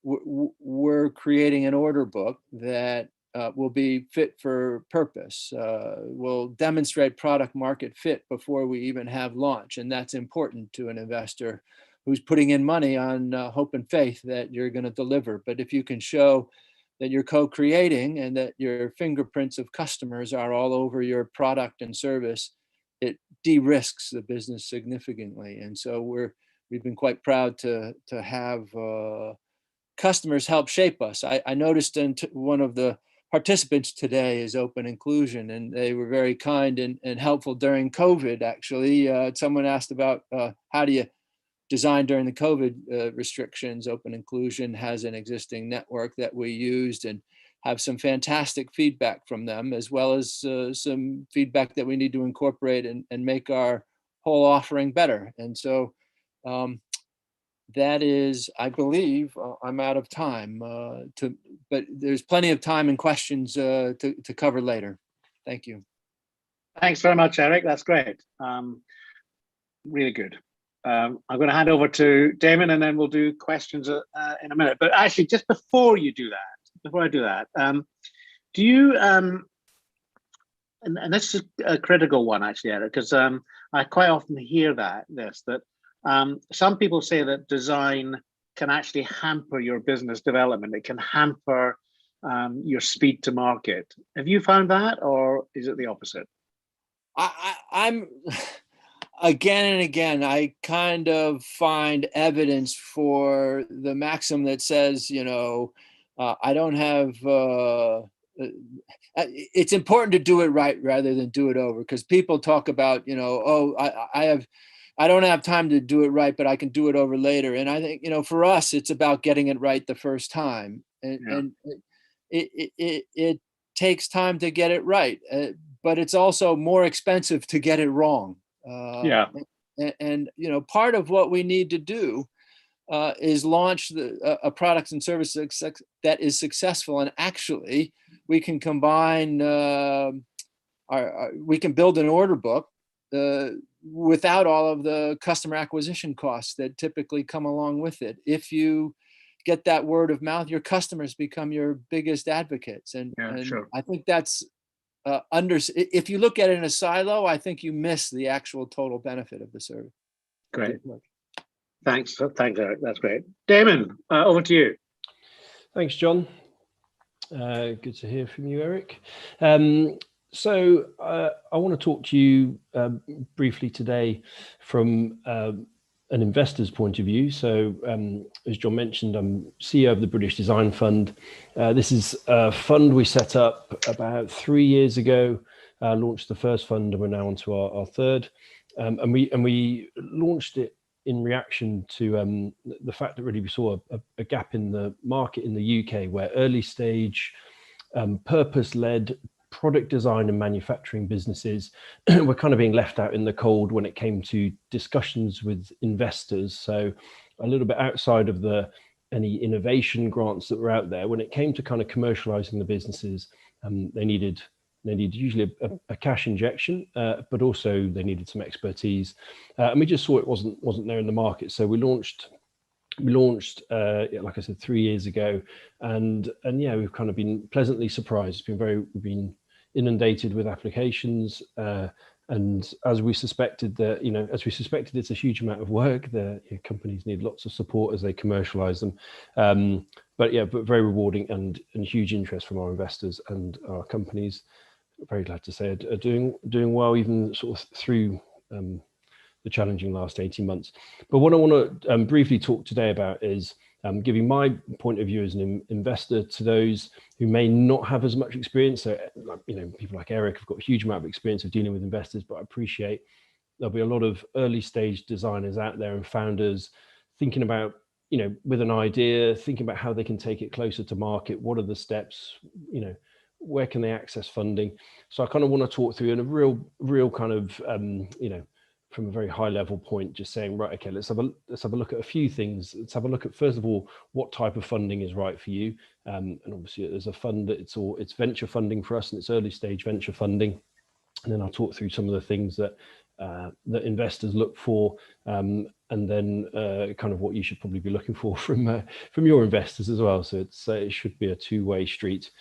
we're creating an order book that will be fit for purpose, will demonstrate product market fit before we even have launch. And that's important to an investor who's putting in money on hope and faith that you're going to deliver. But if you can show that you're co-creating and that your fingerprints of customers are all over your product and service, it de-risks the business significantly. And so we've been quite proud to have customers help shape us. I noticed one of the participants today is Open Inclusion, and they were very kind and helpful during COVID, actually. Someone asked about how do you design during the COVID restrictions. Open Inclusion has an existing network that we used and have some fantastic feedback from them, as well as some feedback that we need to incorporate and make our whole offering better. And so that is, I believe, I'm out of time, but there's plenty of time and questions to cover later. Thank you. Thanks very much, Eric. That's great. Really good. I'm going to hand over to Damon, and then we'll do questions in a minute. But actually, just before I do that, do you, and this is a critical one, actually, Eric, because I quite often hear that some people say that design can actually hamper your business development. It can hamper your speed to market. Have you found that, or is it the opposite? I'm again and again, I kind of find evidence for the maxim that says, I don't have, it's important to do it right rather than do it over, because people talk about, I don't have time to do it right, but I can do it over later. And I think, for us, it's about getting it right the first time. And it takes time to get it right, but it's also more expensive to get it wrong. And part of what we need to do is launch a product and service that is successful. And actually, we can combine, we can build an order book without all of the customer acquisition costs that typically come along with it. If you get that word of mouth, your customers become your biggest advocates. And sure. I think that's if you look at it in a silo, I think you miss the actual total benefit of the service. Great. Thanks, Eric. That's great. Damon, over to you. Thanks, John. Good to hear from you, Eric. So I want to talk to you briefly today from an investor's point of view. So as John mentioned, I'm CEO of the British Design Fund. This is a fund we set up about 3 years ago, launched the first fund, and we're now on to our third. And we launched it in reaction to the fact that really we saw a gap in the market in the UK, where early stage purpose-led product design and manufacturing businesses were kind of being left out in the cold when it came to discussions with investors. So a little bit outside of any innovation grants that were out there, when it came to kind of commercializing the businesses, they needed They needed usually a cash injection, but also they needed some expertise, and we just saw it wasn't there in the market. So we launched, like I said, 3 years ago, and yeah, we've kind of been pleasantly surprised. We've been inundated with applications, and as we suspected, it's a huge amount of work. Companies need lots of support as they commercialize them, but very rewarding and huge interest from our investors, and our companies, very glad to say, are doing well, even sort of through the challenging last 18 months. But what I want to briefly talk today about is giving my point of view as an investor to those who may not have as much experience. So, people like Eric have got a huge amount of experience of dealing with investors, but I appreciate there'll be a lot of early stage designers out there and founders thinking about, with an idea, thinking about how they can take it closer to market. What are the steps? Where can they access funding? So I kind of want to talk through in a real kind of, from a very high level point, just saying, right, okay, let's have a look at a few things. Let's have a look at, first of all, what type of funding is right for you. And obviously as a fund, it's venture funding for us, and it's early stage venture funding. And then I'll talk through some of the things that investors look for, and then kind of what you should probably be looking for from your investors as well. So it should be a two-way street.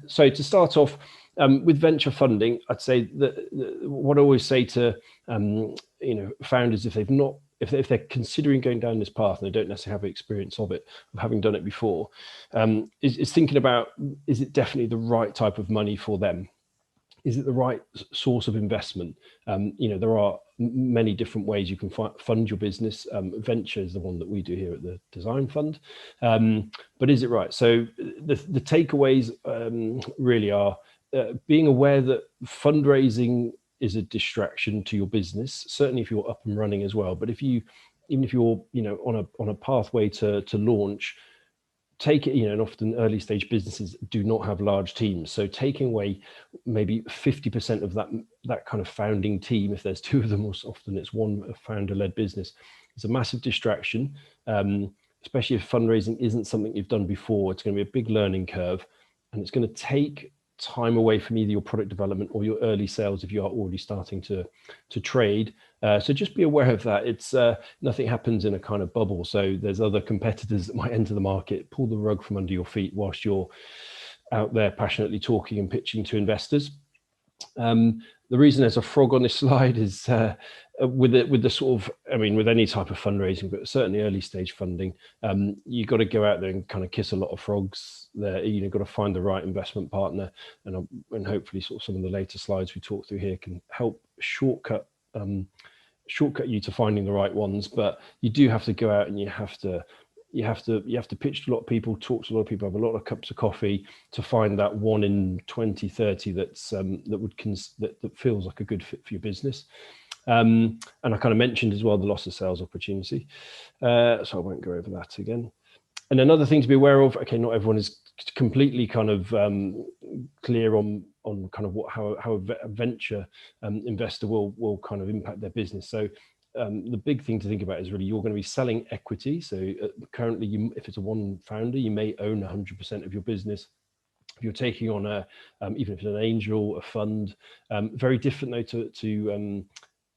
So to start off with venture funding, I'd say that what I always say to founders, if they're considering going down this path and they don't necessarily have experience of having done it before, is thinking about, is it definitely the right type of money for them? Is it the right source of investment? There are many different ways you can fund your business. Venture is the one that we do here at the Design Fund. But is it right? So the takeaways really are being aware that fundraising is a distraction to your business, certainly if you're up and running as well. But even if you're on a pathway to launch, take it, and often early stage businesses do not have large teams. So taking away maybe 50% of that kind of founding team, if there's two of them, or often it's one founder-led business, it's a massive distraction, especially if fundraising isn't something you've done before. It's going to be a big learning curve, and it's going to take time away from either your product development or your early sales if you are already starting to trade. So just be aware of that. It's nothing happens in a kind of bubble. So there's other competitors that might enter the market, pull the rug from under your feet whilst you're out there passionately talking and pitching to investors. The reason there's a frog on this slide is with the sort of, with any type of fundraising, but certainly early stage funding, you've got to go out there and kind of kiss a lot of frogs there. You've got to find the right investment partner, and hopefully sort of some of the later slides we talk through here can help shortcut you to finding the right ones. But you do have to go out and you have to pitch to a lot of people, talk to a lot of people, have a lot of cups of coffee to find that 1 in 20, 30 that feels like a good fit for your business. And I kind of mentioned as well the loss of sales opportunity, so I won't go over that again. And another thing to be aware of, okay, not everyone is completely kind of clear on kind of how a venture investor will kind of impact their business. So the big thing to think about is really you're going to be selling equity. So currently, if it's a one founder, you may own 100% of your business. If you're taking on even if it's an angel, a fund, very different though to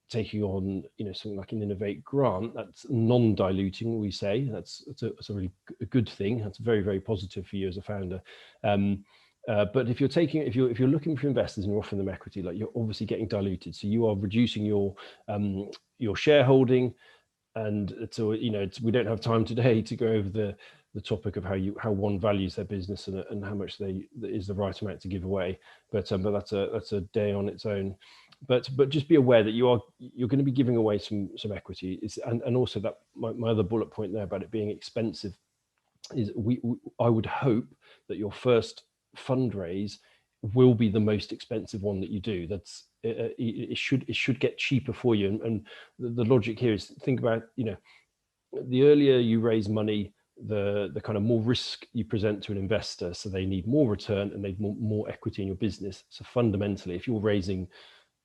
taking on something like an innovate grant. That's non-diluting, we say. That's a really good thing. That's very, very positive for you as a founder. But if you're looking for investors and you're offering them equity, like, you're obviously getting diluted, so you are reducing your shareholding. And so we don't have time today to go over the topic of how one values their business and how much is the right amount to give away. But that's a day on its own. But just be aware that you're going to be giving away some equity. And also that my other bullet point there about it being expensive is I would hope that your first fundraise will be the most expensive one that you do. That's it should get cheaper for you. And the logic here is, think about, the earlier you raise money, the kind of more risk you present to an investor, so they need more return and they need more equity in your business. So fundamentally, if you're raising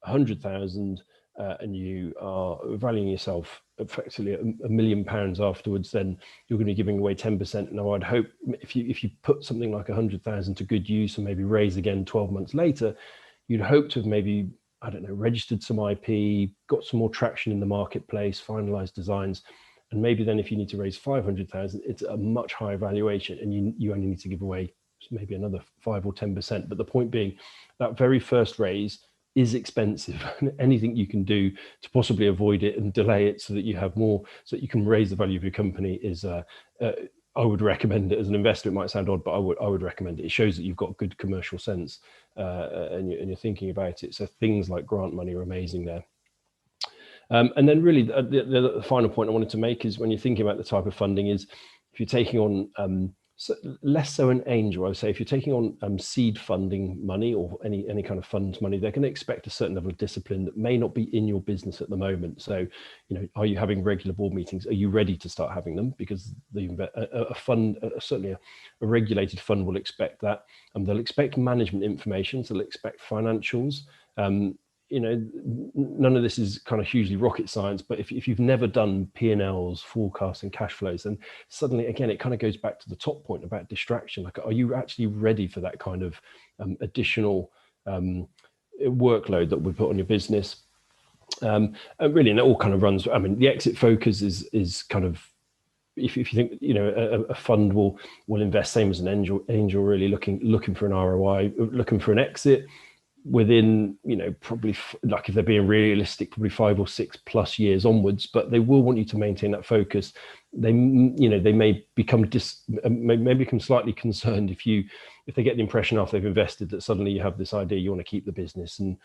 100,000 and you are valuing yourself effectively £1 million afterwards, then you're going to be giving away 10%. Now, I'd hope if you put something like 100,000 to good use and maybe raise again 12 months later, you'd hope to have maybe, I don't know, registered some IP, got some more traction in the marketplace, finalized designs. And maybe then if you need to raise 500,000, it's a much higher valuation, and you only need to give away maybe another 5 or 10%. But the point being, that very first raise is expensive. Anything you can do to possibly avoid it and delay it so that you have more, so that you can raise the value of your company is, I would recommend it. As an investor, it might sound odd, but I would recommend it. It shows that you've got good commercial sense and you're thinking about it. So things like grant money are amazing there. And then really the final point I wanted to make is when you're thinking about the type of funding is if you're taking on less so an angel, I would say if you're taking on seed funding money or any kind of funds money, they're going to expect a certain level of discipline that may not be in your business at the moment. So, are you having regular board meetings? Are you ready to start having them? Because a fund, certainly a regulated fund will expect that. They'll expect management information, so they'll expect financials. None of this is kind of hugely rocket science, but if you've never done P&Ls, forecasts and cash flows, then suddenly, again, it kind of goes back to the top point about distraction. Like, are you actually ready for that kind of additional workload that we put on your business? And really, and it all kind of runs, the exit focus is kind of, if you think, a fund will invest same as an angel really looking for an ROI, looking for an exit within, probably, like if they're being realistic, probably 5 or 6 plus years onwards, but they will want you to maintain that focus. They may become slightly concerned if they get the impression after they've invested that suddenly you have this idea you want to keep the business and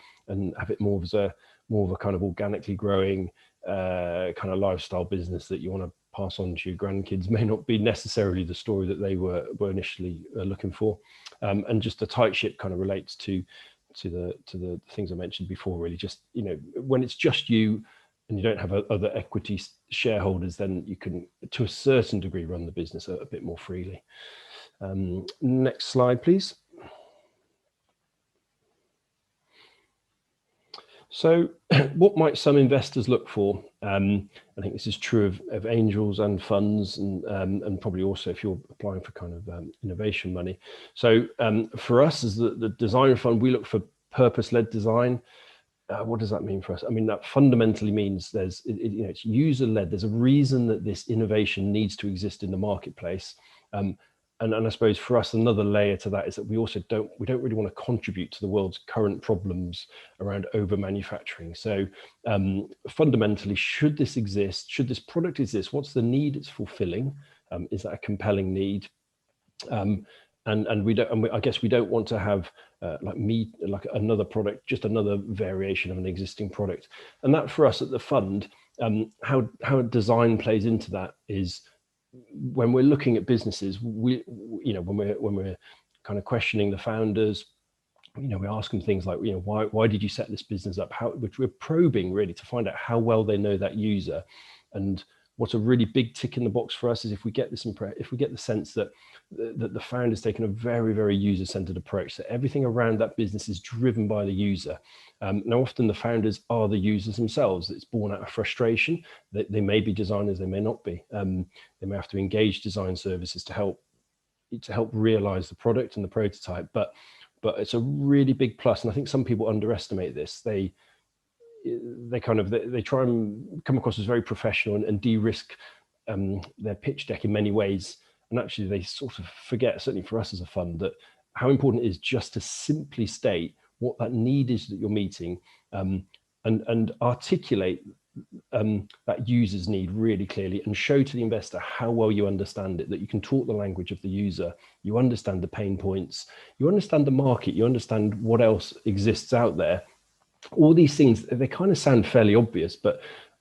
have it more of a kind of organically growing kind of lifestyle business that you want to pass on to your grandkids. May not be necessarily the story that they were initially looking for. And just the tight ship kind of relates to the things I mentioned before, really. Just, when it's just you and you don't have other equity shareholders, then you can, to a certain degree, run the business a bit more freely. Next slide, please. So what might some investors look for? I think this is true of angels and funds, and probably also if you're applying for kind of innovation money. So for us as the design fund, we look for purpose-led design. What does that mean for us? That fundamentally means it's user-led. There's a reason that this innovation needs to exist in the marketplace. And I suppose for us, another layer to that is that we don't really want to contribute to the world's current problems around over manufacturing. So fundamentally, should this exist? Should this product exist? What's the need it's fulfilling? Is that a compelling need? And I guess we don't want to have like another product, just another variation of an existing product. And that for us at the fund, how design plays into that is, when we're looking at businesses, when we're kind of questioning the founders, we ask them things like, why did you set this business up? Which we're probing really to find out how well they know that user. And what's a really big tick in the box for us is if we get the sense that the founder's taken a very, very user-centered approach, so everything around that business is driven by the user. Now, often the founders are the users themselves. It's born out of frustration. They may be designers, they may not be. They may have to engage design services to help realize the product and the prototype. But it's a really big plus, and I think some people underestimate this. They try and come across as very professional and de-risk their pitch deck in many ways. And actually they sort of forget, certainly for us as a fund, that how important it is just to simply state what that need is that you're meeting, and articulate that user's need really clearly, and show to the investor how well you understand it, that you can talk the language of the user, you understand the pain points, you understand the market, you understand what else exists out there. All these things, they kind of sound fairly obvious, but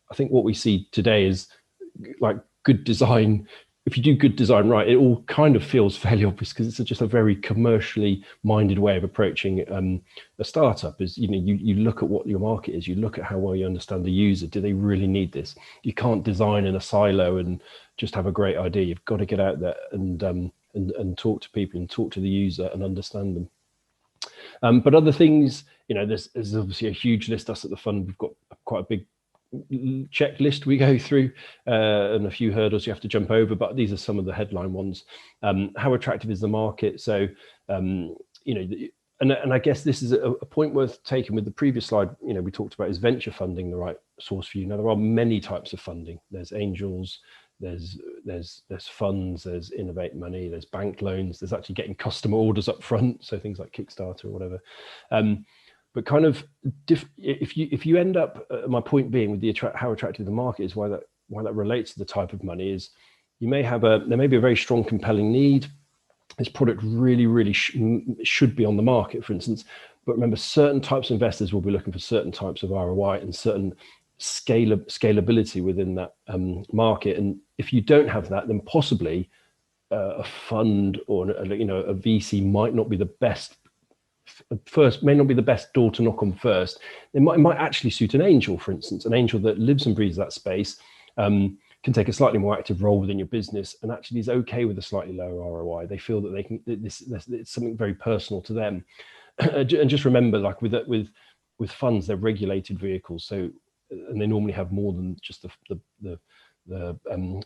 I think what we see today is, like, good design. If you do good design right, it all kind of feels fairly obvious, because it's just a very commercially minded way of approaching a startup. Is, you look at what your market is, you look at how well you understand the user. Do they really need this? You can't design in a silo and just have a great idea. You've got to get out there and talk to people and talk to the user and understand them. But other things, there's obviously a huge list. Us at the fund, we've got quite a big checklist we go through, and a few hurdles you have to jump over, but these are some of the headline ones. How attractive is the market? So and I guess this is a point worth taking with the previous slide. We talked about, is venture funding the right source for you? Now, there are many types of funding. There's angels, there's funds, there's innovate money, there's bank loans, there's actually getting customer orders up front, so things like Kickstarter or whatever. But kind of if you end up, my point being with the how attractive the market is, why that relates to the type of money is, there may be a very strong compelling need. This product really should be on the market, for instance. But remember, certain types of investors will be looking for certain types of ROI and certain scalability within that market. And if you don't have that, then possibly a fund or a VC might not be the best door to knock on first. It might actually suit an angel, for instance, an angel that lives and breathes that space. Can take a slightly more active role within your business and actually is okay with a slightly lower ROI. They feel that they can, it's something very personal to them. And just remember, like with funds, they're regulated vehicles, so, and they normally have more than just the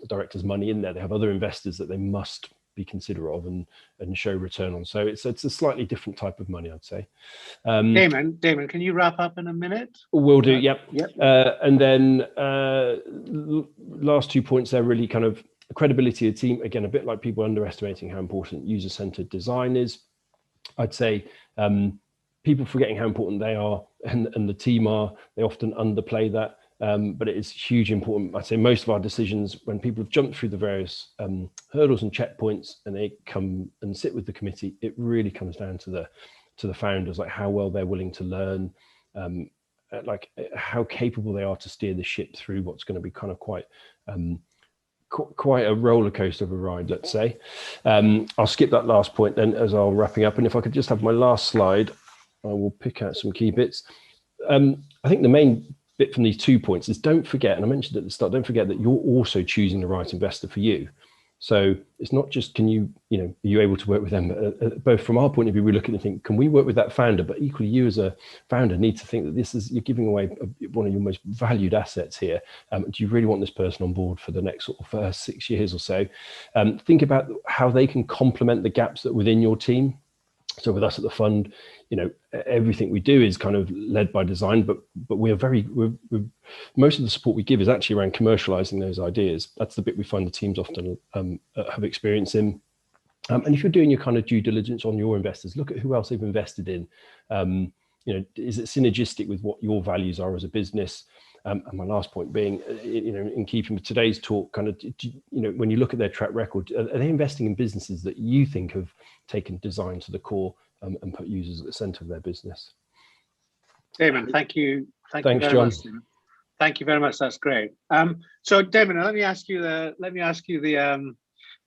director's money in there. They have other investors that they must be considerate of and show return on. So it's a slightly different type of money, I'd say. Damon, can you wrap up in a minute? Will do. Yep. And then last 2 points there, really kind of credibility of the team. Again, a bit like people underestimating how important user-centered design is. I'd say people forgetting how important they are and the team are. They often underplay that. But it is hugely important. I'd say most of our decisions, when people have jumped through the various hurdles and checkpoints and they come and sit with the committee, it really comes down to the founders, like how well they're willing to learn, like how capable they are to steer the ship through what's going to be kind of quite a roller coaster of a ride, let's say. I'll skip that last point then as I'm wrapping up. And if I could just have my last slide, I will pick out some key bits. I think the main bit from these 2 points is, don't forget, and I mentioned at the start, don't forget that you're also choosing the right investor for you. So it's not just, are you able to work with them? Both from our point of view, we look at it and think, can we work with that founder? But equally, you as a founder need to think that you're giving away one of your most valued assets here. Do you really want this person on board for the next sort of 6 years or so? Think about how they can complement the gaps that within your team. So with us at the fund, everything we do is kind of led by design, but we're most of the support we give is actually around commercializing those ideas. That's the bit we find the teams often have experience in. And if you're doing your kind of due diligence on your investors, look at who else they've invested in. Is it synergistic with what your values are as a business? And my last point being, in keeping with today's talk, kind of, when you look at their track record, are they investing in businesses that you think have taken design to the core and put users at the center of their business? Damon, thank you. Thanks, you very John. much. Thank you very much. That's great. So Damon, let me ask you the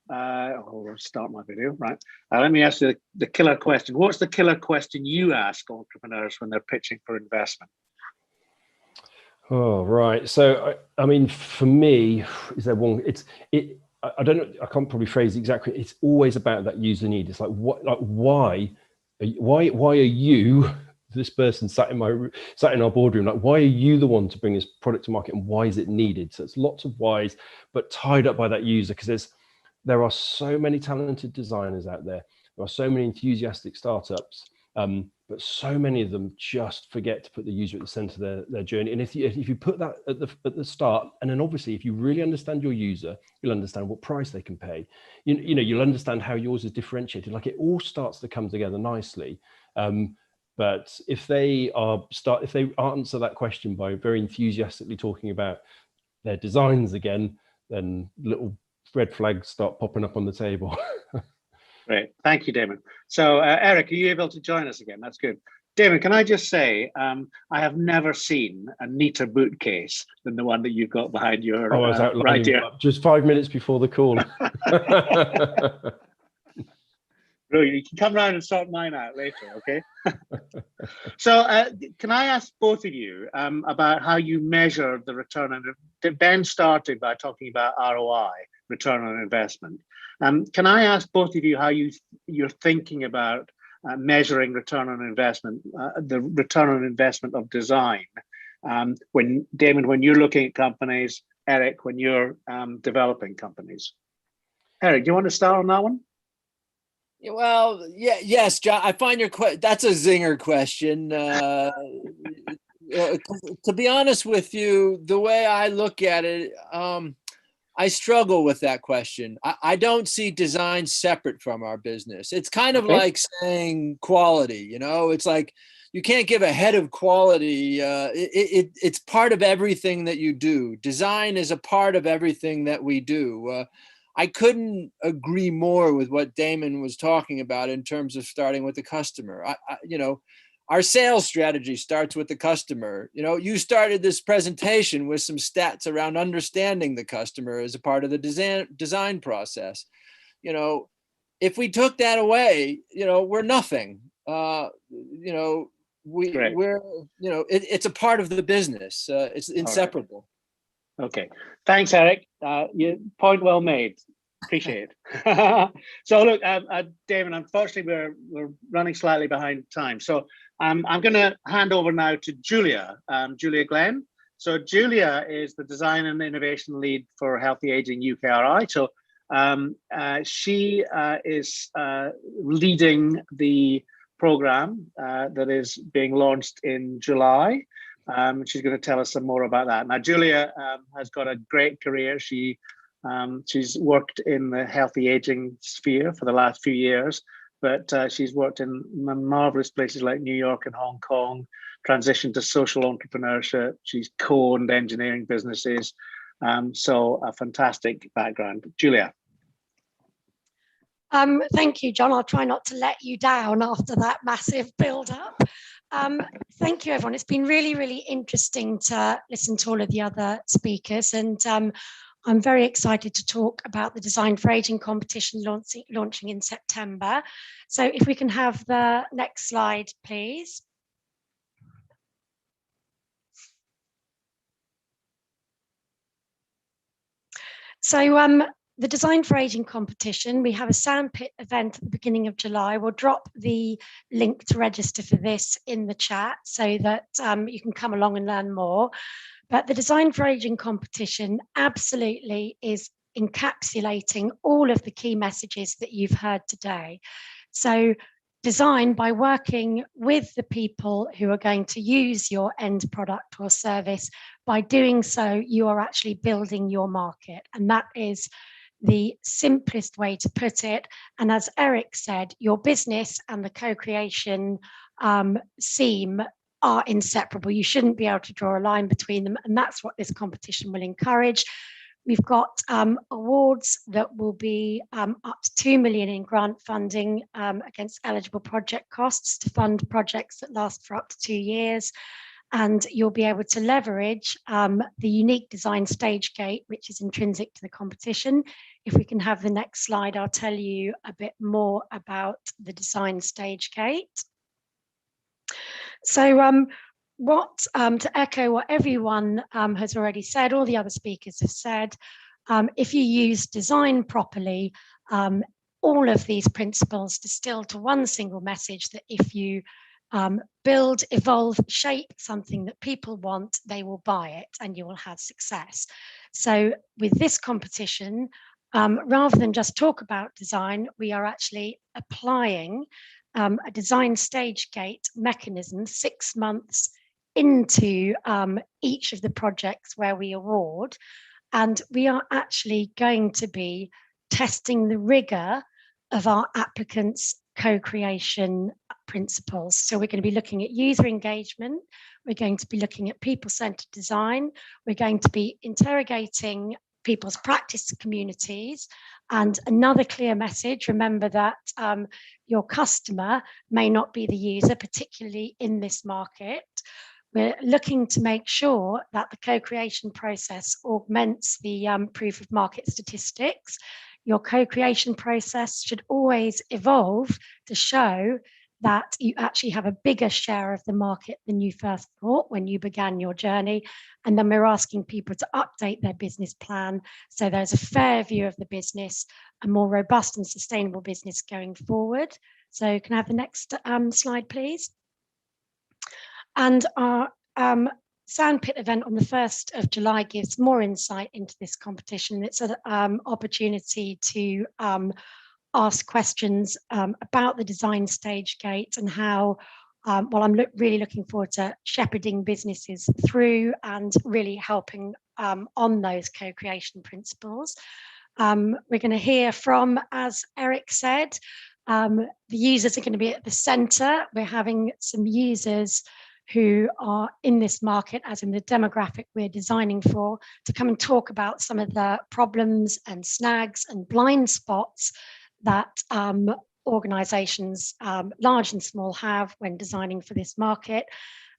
I'll start my video, right? Let me ask you the killer question. What's the killer question you ask entrepreneurs when they're pitching for investment? Oh, right. So, I mean, for me, is there one? I don't know. I can't probably phrase it exactly. It's always about that user need. It's like, why are you, this person sat in our boardroom? Like, why are you the one to bring this product to market, and why is it needed? So it's lots of whys, but tied up by that user, because there are so many talented designers out there. There are so many enthusiastic startups. But so many of them just forget to put the user at the center of their journey. And if you put that at the start, and then obviously if you really understand your user, you'll understand what price they can pay. You'll understand how yours is differentiated. Like, it all starts to come together nicely. But if they answer that question by very enthusiastically talking about their designs again, then little red flags start popping up on the table. Great. Thank you, Damon. So, Eric, are you able to join us again? That's good. Damon, can I just say, I have never seen a neater boot case than the one that you've got behind your I was outlining right here. Just 5 minutes before the call. Brilliant. You can come round and sort mine out later, okay? So can I ask both of you about how you measure the return on? Ben started by talking about ROI, return on investment. Can I ask both of you how you're thinking about measuring return on investment, the return on investment of design? When Damon, when you're looking at companies, Eric, when you're developing companies. Eric, do you want to start on that one? Well, yeah, yes, John. I find your that's a zinger question. To be honest with you, the way I look at it, I struggle with that question. I don't see design separate from our business. It's kind of Okay. like saying quality. It's like you can't give a head of quality. It's part of everything that you do. Design is a part of everything that we do. I couldn't agree more with what Damon was talking about in terms of starting with the customer. Our sales strategy starts with the customer. You started this presentation with some stats around understanding the customer as a part of the design process. If we took that away, we're nothing. It's a part of the business. It's inseparable. Okay, thanks, Eric. Point well made. Appreciate it. So look, David, unfortunately, we're running slightly behind time. So I'm going to hand over now to Julia, Julia Glenn. So Julia is the design and innovation lead for Healthy Aging UKRI. So she is leading the program that is being launched in July. She's going to tell us some more about that. Now, Julia has got a great career. She's worked in the healthy aging sphere for the last few years, but she's worked in marvelous places like New York and Hong Kong, transitioned to social entrepreneurship. She's co-owned engineering businesses. So a fantastic background. Julia. Thank you, John. I'll try not to let you down after that massive build-up. Thank you, everyone. It's been really, really interesting to listen to all of the other speakers, and I'm very excited to talk about the Design for Aging competition launching in September. So if we can have the next slide, please. So the Design for Aging competition, we have a sandpit event at the beginning of July. We'll drop the link to register for this in the chat so that you can come along and learn more. But the Design for Aging competition absolutely is encapsulating all of the key messages that you've heard today. So design, by working with the people who are going to use your end product or service, by doing so, you are actually building your market. And that is the simplest way to put it. And as Eric said, your business and the co-creation seam are inseparable. You shouldn't be able to draw a line between them. And that's what this competition will encourage. We've got awards that will be up to 2 million in grant funding against eligible project costs to fund projects that last for up to 2 years. And you'll be able to leverage the unique design stage gate, which is intrinsic to the competition. If we can have the next slide, I'll tell you a bit more about the design stage gate. So to echo what everyone has already said, all the other speakers have said, if you use design properly, all of these principles distill to one single message, that if you build, evolve, shape something that people want, they will buy it and you will have success. So with this competition, rather than just talk about design, we are actually applying a design stage gate mechanism 6 months into each of the projects where we award. And we are actually going to be testing the rigor of our applicants' co-creation principles. So we're going to be looking at user engagement. We're going to be looking at people-centered design. We're going to be interrogating people's practice communities. And another clear message, remember that your customer may not be the user, particularly in this market. We're looking to make sure that the co-creation process augments the proof of market statistics. Your co-creation process should always evolve to show that you actually have a bigger share of the market than you first thought when you began your journey. And then we're asking people to update their business plan so there's a fair view of the business, a more robust and sustainable business going forward. So can I have the next slide, please? And our Sandpit event on the 1st of July gives more insight into this competition. It's an opportunity to ask questions about the design stage gate and how, well, I'm really looking forward to shepherding businesses through and really helping on those co-creation principles. We're going to hear from, as Eric said, the users are going to be at the centre. We're having some users who are in this market, as in the demographic we're designing for, to come and talk about some of the problems and snags and blind spots that organisations, large and small, have when designing for this market.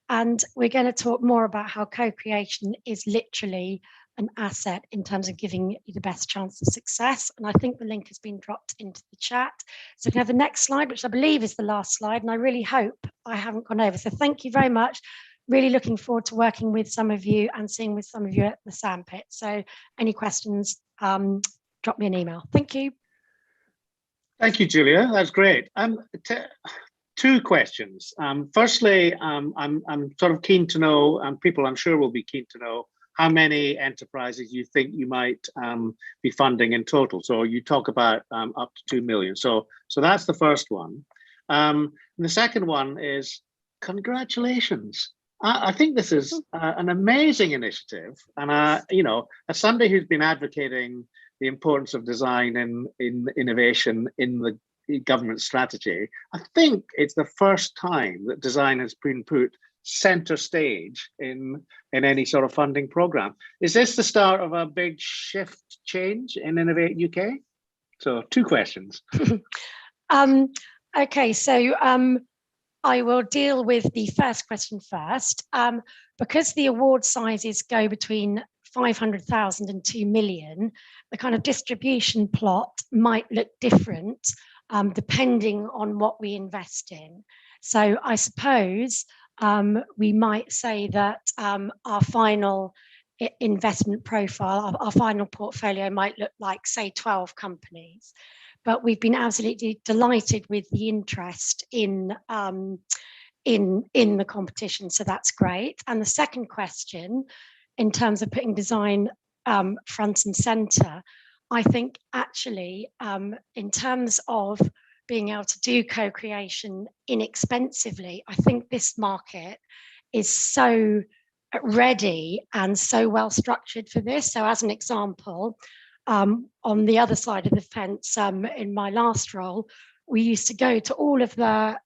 And we're going to talk more about how co-creation is literally an asset in terms of giving you the best chance of success. And I think the link has been dropped into the chat. So we can have the next slide, which I believe is the last slide. And I really hope I haven't gone over. So thank you very much. Really looking forward to working with some of you and seeing with some of you at the sandpit. So any questions, drop me an email. Thank you. Thank you, Julia. That's great. Two questions. Firstly, I'm sort of keen to know, and people I'm sure will be keen to know, how many enterprises you think you might be funding in total. So you talk about up to 2 million. So that's the first one. And the second one is congratulations. I think this is an amazing initiative. And you know, as somebody who's been advocating the importance of design in innovation in the government strategy, I think it's the first time that design has been put center stage in any sort of funding program. Is this the start of a big shift change in Innovate UK? So 2 questions. Okay, so I will deal with the first question first. Because the award sizes go between 500,000 and 2 million, the kind of distribution plot might look different depending on what we invest in. So I suppose we might say that our final investment profile, our final portfolio might look like, say, 12 companies. But we've been absolutely delighted with the interest in the competition, so that's great. And the second question, in terms of putting design front and centre, I think actually in terms of being able to do co-creation inexpensively, I think this market is so ready and so well structured for this. So as an example, on the other side of the fence, in my last role, we used to go to all of the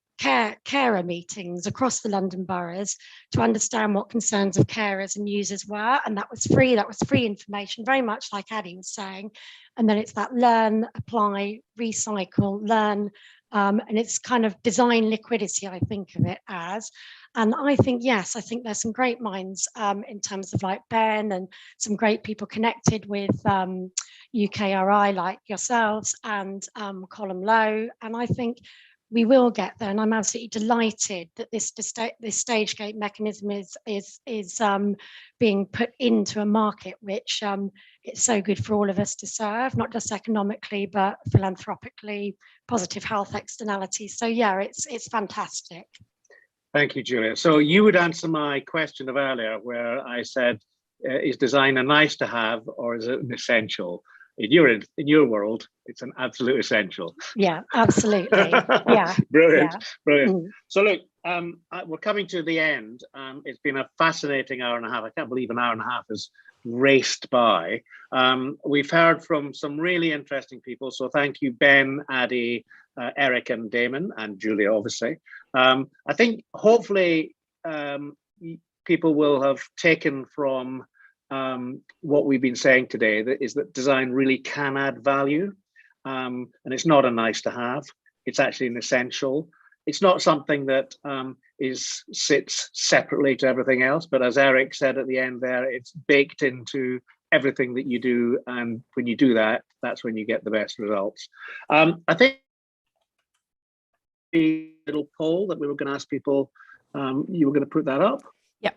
carer meetings across the London boroughs to understand what concerns of carers and users were, and that was free information, very much like Addy was saying. And then it's that learn, apply, recycle, learn, and it's kind of design liquidity, I think of it as. And I think, yes, I think there's some great minds in terms of like Ben and some great people connected with UKRI like yourselves and Colm Lowe. And I think we will get there, and I'm absolutely delighted that this stage gate mechanism is being put into a market which it's so good for all of us to serve, not just economically but philanthropically, positive health externalities. So yeah, it's fantastic. Thank you, Julia. So you would answer my question of earlier, where I said, is design a nice to have or is it an essential? In your world, it's an absolute essential. Yeah, absolutely. Yeah. Brilliant, yeah. brilliant. So look, we're coming to the end. It's been a fascinating hour and a half. I can't believe an hour and a half has raced by. We've heard from some really interesting people. So thank you, Ben, Addy, Eric and Damon, and Julia, obviously. I think hopefully people will have taken from what we've been saying today, is that design really can add value, and it's not a nice to have. It's actually an essential. It's not something that sits separately to everything else, but as Eric said at the end there, it's baked into everything that you do, and when you do that, that's when you get the best results. I think the little poll that we were going to ask people, you were going to put that up? Yep.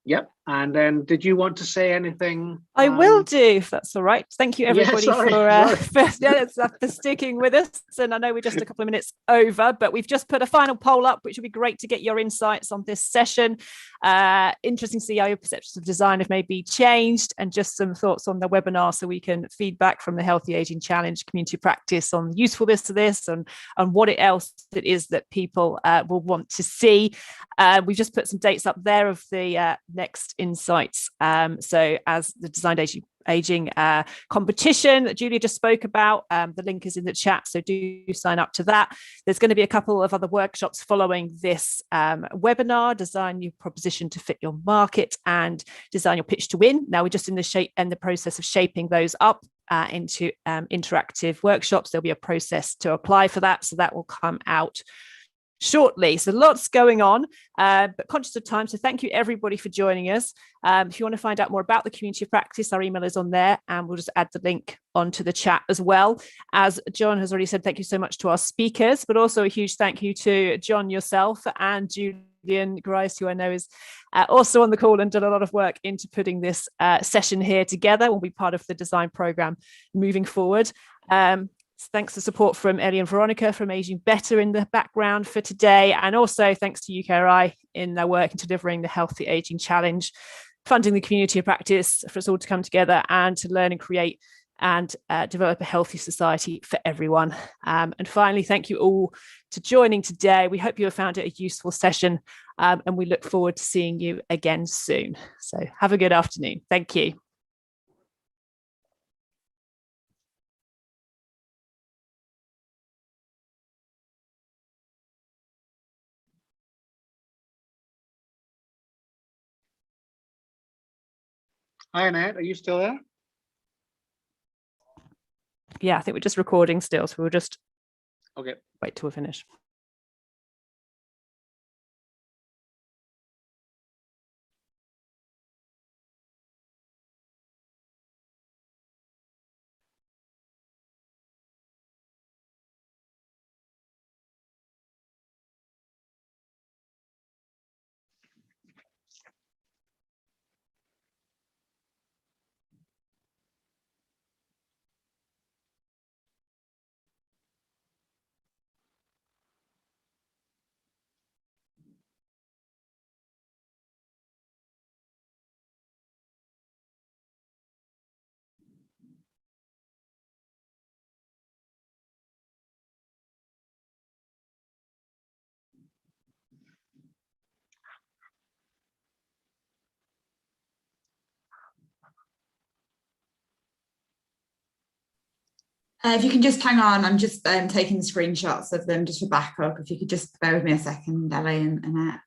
Yep. And then did you want to say anything? I will do, if that's all right. Thank you, everybody, sorry. for sticking with us. And I know we're just a couple of minutes over, but we've just put a final poll up, which would be great to get your insights on this session. Interesting to see how your perceptions of design have maybe changed, and just some thoughts on the webinar so we can feedback from the Healthy Aging Challenge community practice on the usefulness of this and what else it is that people will want to see. We've just put some dates up there of the next insights. So as the Designed Aging competition that Julia just spoke about, the link is in the chat, so do sign up to that. There's going to be a couple of other workshops following this webinar: design your proposition to fit your market and design your pitch to win. Now we're just in the process of shaping those up into interactive workshops. There'll be a process to apply for that, so that will come out shortly. So lots going on, but conscious of time. So thank you everybody for joining us. If you want to find out more about the community of practice, our email is on there, and we'll just add the link onto the chat as well. As John has already said, thank you so much to our speakers, but also a huge thank you to John, yourself, and Julian Grice, who I know is also on the call and done a lot of work into putting this session here together. We'll be part of the design program moving forward. Thanks to support from Ellie and Veronica from Aging Better in the background for today. And also thanks to UKRI in their work in delivering the Healthy Aging Challenge, funding the community of practice for us all to come together and to learn and create and develop a healthy society for everyone. And finally, thank you all to joining today. We hope you have found it a useful session, and we look forward to seeing you again soon. So have a good afternoon. Thank you. Hi, Annette, are you still there? Yeah, I think we're just recording still, so we'll just wait till we finish. If you can just hang on, I'm just taking screenshots of them just for backup. If you could just bear with me a second, Ellie and Annette.